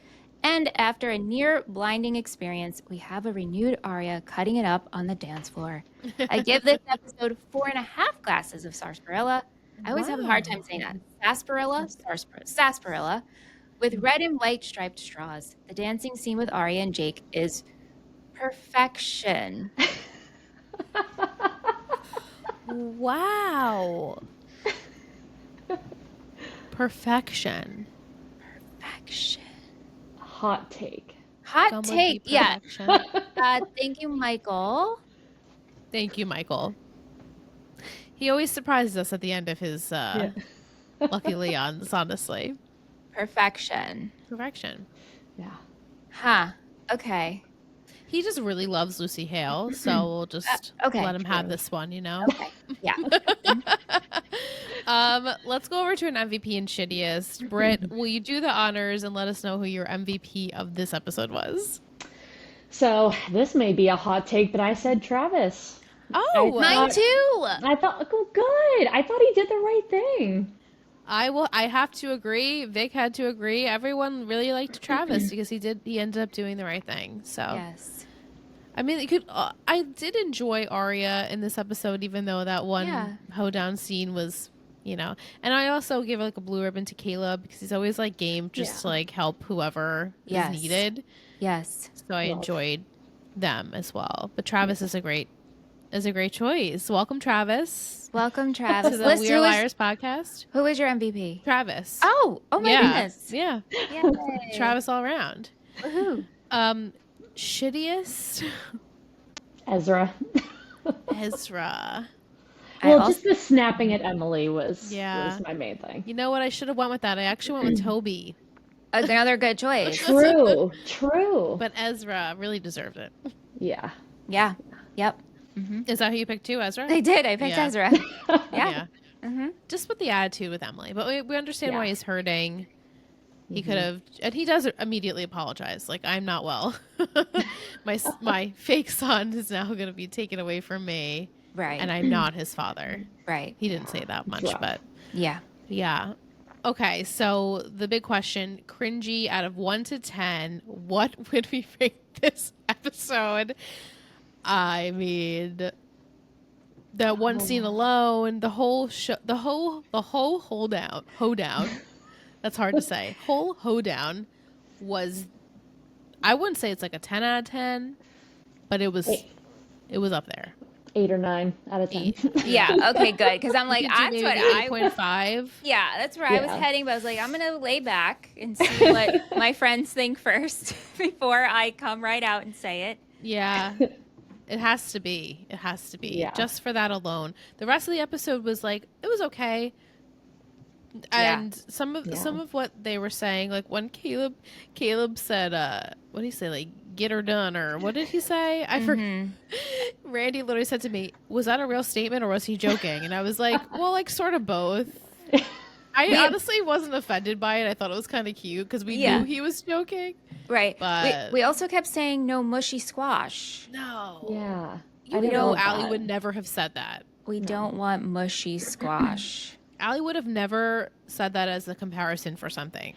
And after a near blinding experience, we have a renewed Aria cutting it up on the dance floor. I give this episode 4.5 glasses of sarsaparilla. I always have a hard time saying that. Sarsaparilla, with red and white striped straws. The dancing scene with Aria and Jake is perfection. Wow. Perfection. Perfection. Hot take. Hot Some would be take. Yeah. perfection. Thank you, Michael. Thank you, Michael. He always surprises us at the end of his Lucky Leon's, honestly. Perfection. Perfection. Yeah. Huh. Okay. He just really loves Lucy Hale, so we'll just okay, let him have this one, you know? Okay. Yeah. Let's go over to an MVP and shittiest. Britt, will you do the honors and let us know who your MVP of this episode was? So this may be a hot take, but I said Travis. Oh, Mine too. I thought, oh, good. I thought he did the right thing. I have to agree. Vic had to agree. Everyone really liked Travis because he ended up doing the right thing. So Yes. I mean, I did enjoy Aria in this episode, even though that one hoedown scene was, you know. And I also give like a blue ribbon to Caleb because he's always like game just to like help whoever is needed. Yes. So I enjoyed them as well. But Travis is a great choice. Welcome, Travis. Welcome, Travis. To the Liss, We Are Liars podcast. Who is your MVP? Travis. Oh my goodness. Yeah. Yay. Travis all around. Woohoo. Shittiest Ezra. Ezra. Well, just the snapping at Emily was my main thing. You know what? I should have went with that. I actually went with Toby. Another good choice. True. But Ezra really deserved it. Yeah. Yeah. Yep. Is that who you picked too, Ezra? I did. I picked Ezra. Yeah. Just with the attitude with Emily. But we understand why he's hurting. He could have, and he does immediately apologize. Like, I'm not well. my fake son is now going to be taken away from me. Right. And I'm not his father. Right. He didn't say that much, but yeah. Okay, so the big question, cringy out of 1 to 10, what would we rate this episode? I mean, that one scene alone, the whole show, the whole hoedown. That's hard to say. Whole hoedown was, I wouldn't say it's like a 10 out of 10, but it was up there. 8 or 9 out of 10. Yeah. Okay, good. Because I'm like, that's what 8.5. Yeah, that's where I was heading. But I was like, I'm going to lay back and see what my friends think first before I come right out and say it. Yeah. It has to be. Just for that alone. The rest of the episode was like, it was okay. And some of what they were saying, like when Caleb said, what did he say? Like, get her done, or what did he say? I forget. Randy literally said to me, was that a real statement or was he joking? And I was like, well, like sort of both. I honestly wasn't offended by it. I thought it was kind of cute because we knew he was joking. Right. But we also kept saying no mushy squash. No. Yeah. You know Ali would never have said that. We don't want mushy squash. Ali would have never said that as a comparison for something.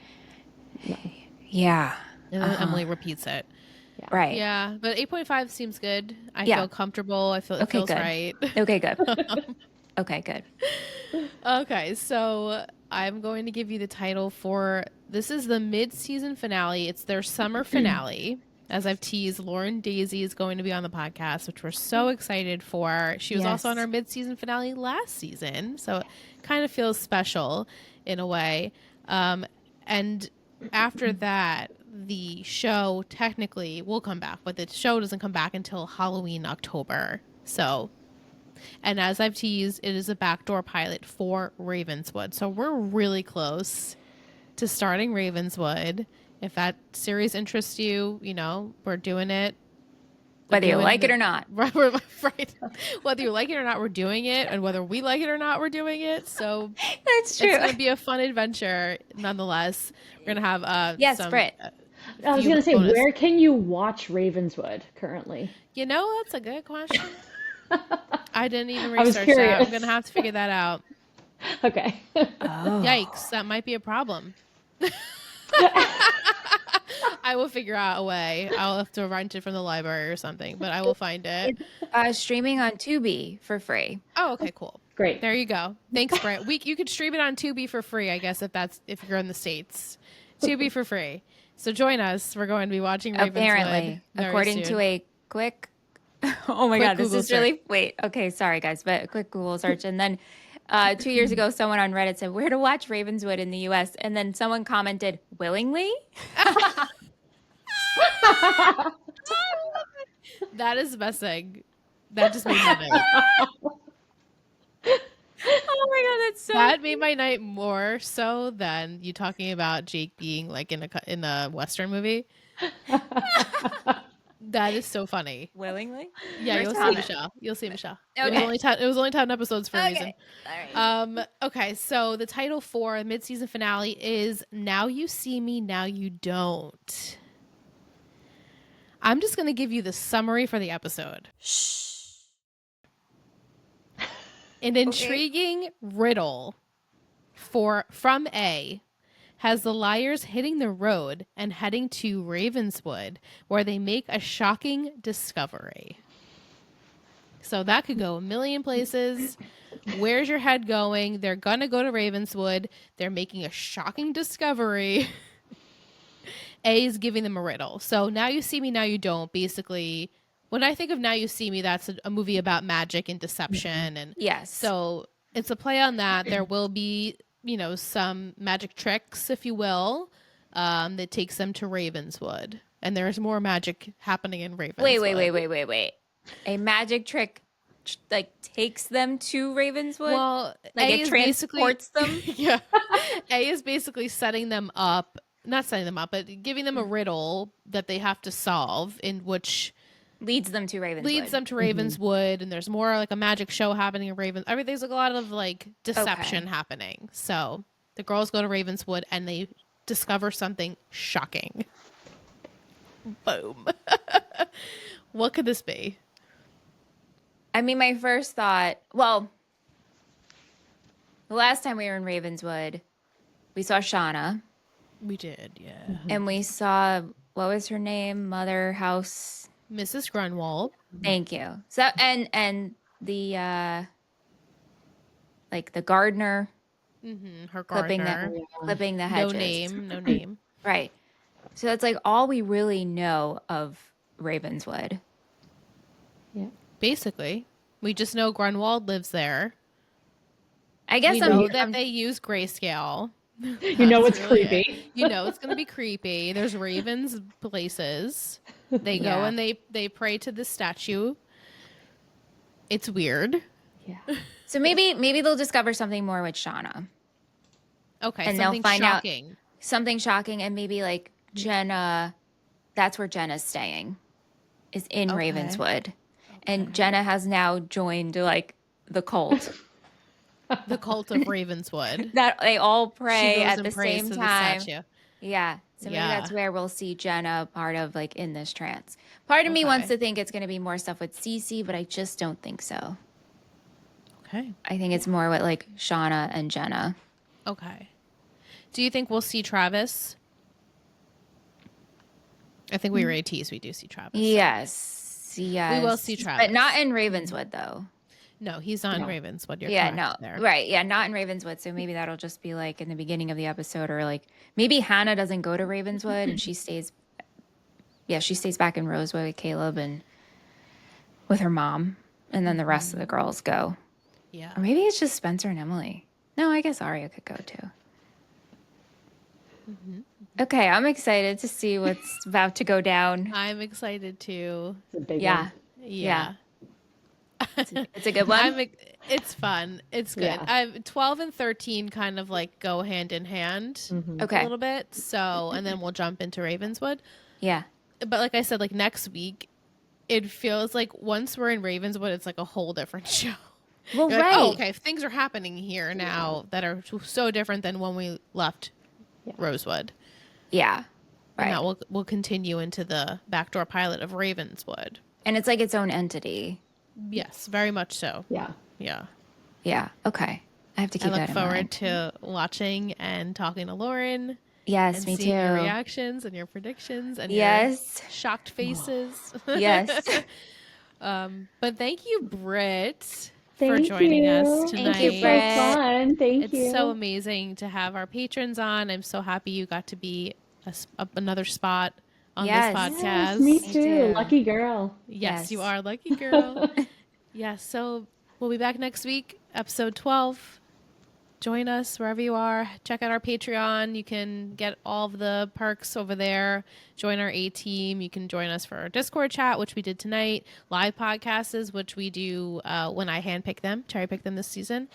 Yeah. And then Emily repeats it. Right. Yeah, but 8.5 seems good. I Yeah. feel comfortable. I feel it Okay, feels good. right. Okay, good. Okay, good. Okay, so I'm going to give you the title for this is the mid-season finale. It's their summer finale. As I've teased, Lauren Daisy is going to be on the podcast, which we're so excited for. She was also on Yes. our mid-season finale last season, so it kind of feels special in a way. And after that, the show technically will come back, but the show doesn't come back until Halloween, October. So, and as I've teased, it is a backdoor pilot for Ravenswood. So we're really close to starting Ravenswood. If that series interests you, you know, we're doing it. Whether you like it or not. Right. Whether you like it or not, we're doing it. And whether we like it or not, we're doing it. So That's true. it's going to be a fun adventure nonetheless. We're going to have Yes, some, Britt. I was few going to say, bonus- where can you watch Ravenswood currently? You know, that's a good question. I didn't even I was research that. curious. I'm going to have to figure that out. Okay. Yikes, that might be a problem. I will figure out a way. I'll have to rent it from the library or something, but I will find it. Streaming on Tubi for free. Oh, okay, cool. Great. There you go. Thanks, Brett. You could stream it on Tubi for free, I guess, if you're in the States. Tubi for free. So join us. We're going to be watching Ravenswood. Apparently, very according soon. to a quick oh my Quick god, this Google is really wait. Okay, sorry guys, but a quick Google search, and then 2 years ago, someone on Reddit said where to watch Ravenswood in the U.S., and then someone commented willingly. That is the best thing. That just made my night. Oh my god, that's so. That made my night more so than you talking about Jake being like in a Western movie. That is so funny. Willingly? Yeah, Where's you'll see Hanna? Michelle. You'll see Michelle. Okay. It was only 10 episodes for a reason. All right. Okay, so the title for the mid-season finale is Now You See Me, Now You Don't. I'm just going to give you the summary for the episode. An intriguing riddle from A has the liars hitting the road and heading to Ravenswood, where they make a shocking discovery. So that could go a million places. Where's your head going? They're going to go to Ravenswood. They're making a shocking discovery. A is giving them a riddle. So Now You See Me, Now You Don't. Basically, when I think of Now You See Me, that's a movie about magic and deception. And Yes. so it's a play on that. There will be, you know, some magic tricks, if you will, that takes them to Ravenswood. And there's more magic happening in Ravenswood. Wait. A magic trick like takes them to Ravenswood? Well, like A it is transports them? Yeah. A is basically setting them up, not setting them up, but giving them a riddle that they have to solve, in which Leads them to Ravenswood, and there's more like a magic show happening in Ravens. I mean, there's like a lot of like deception happening. So the girls go to Ravenswood and they discover something shocking. Boom. What could this be? I mean, my first thought, well, the last time we were in Ravenswood, we saw Shauna. We did, yeah. And we saw, what was her name? Mother House. Mrs. Grunwald. Thank you. So, and the, like the gardener. Mm-hmm. Her Clipping gardener. clipping the hedges. No name. Right. So that's like all we really know of Ravenswood. Yeah. Basically, we just know Grunwald lives there. I guess We know that they use grayscale. You know it's really creepy. You know it's going to be creepy. There's ravens places. They go and they pray to the statue. It's weird. Yeah. So maybe they'll discover something more with Shauna. Okay, And something they'll find shocking. out something shocking, and maybe like Jenna, that's where Jenna's staying, is in Okay. Ravenswood. And Jenna has now joined like the cult. The cult of Ravenswood. That they all She pray goes at and the prays same to the time. statue. Yeah. So maybe Yeah. that's where we'll see Jenna part of like in this trance. Part of me wants to think it's going to be more stuff with CeCe, but I just don't think so. Okay. I think it's more with like Shauna and Jenna. Okay. Do you think we'll see Travis? I think we already teased we do see Travis. Yes. Yes. We will see Travis. But not in Ravenswood, though. No, he's not in Ravenswood. You're Yeah, correct no. there. Right. Yeah, not in Ravenswood. So maybe that'll just be like in the beginning of the episode, or like maybe Hanna doesn't go to Ravenswood and she stays back in Rosewood with Caleb and with her mom. And then the rest of the girls go. Yeah. Or maybe it's just Spencer and Emily. No, I guess Aria could go too. Okay, I'm excited to see what's about to go down. I'm excited too. It's a big Yeah. one. Yeah. It's a good one. It's fun. It's good. Yeah. 12 and 13 kind of like go hand in hand a Okay. little bit. So, and then we'll jump into Ravenswood. Yeah. But like I said, like next week, it feels like once we're in Ravenswood, it's like a whole different show. Well, You're like, right. oh, okay, things are happening here now that are so different than when we left Rosewood. Yeah. And Right. that we'll continue into the backdoor pilot of Ravenswood. And it's like its own entity. Yes, very much so. Yeah. Yeah. Yeah. Okay. I have to keep I look that in forward mind. to watching and talking to Lauren Yes, and me seeing your too. reactions and your predictions and Yes. your shocked faces. Yes. But thank you, Britt, for Thank joining you. us tonight. Thank you, So Britt. fun. Thank you. It's so amazing to have our patrons on. I'm so happy you got to be another spot on Yes. this podcast. Yes, me Me too. too. Lucky girl. Yes, you Yes. are, lucky girl. Yes, so we'll be back next week, episode 12. Join us wherever you are. Check out our Patreon. You can get all of the perks over there. Join our A team. You can join us for our Discord chat, which we did tonight. Live podcasts, which we do when I handpick them, cherry pick them this season.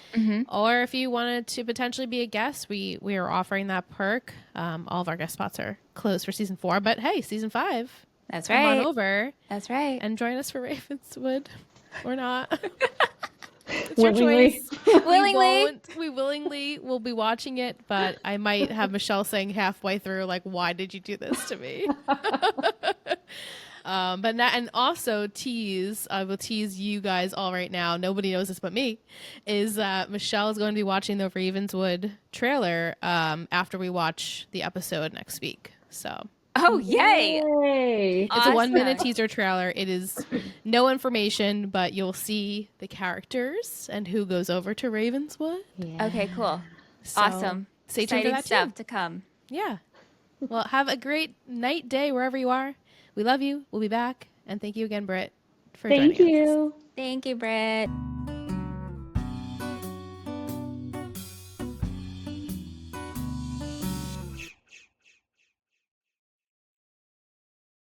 Or if you wanted to potentially be a guest, we are offering that perk. All of our guest spots are closed for season 4, but hey, season 5. That's Come right. on over That's right. and join us for Ravenswood or not. It's your Willingly. choice. Willingly. We willingly will be watching it, but I might have Michelle saying halfway through, like, why did you do this to me? But not, and also I will tease you guys all right now. Nobody knows this but me. Is Michelle is going to be watching the Ravenswood trailer after we watch the episode next week. So Oh, yay. Yay. it's a 1-minute Awesome. teaser trailer. It is no information, but you'll see the characters and who goes over to Ravenswood. Yeah. Okay, cool. So Awesome. Stay tuned for Exciting that stuff too. to come. Yeah. Well, have a great night, day, wherever you are. We love you. We'll be back. And thank you again, Britt, for Thank joining us. you. Thank you, Britt.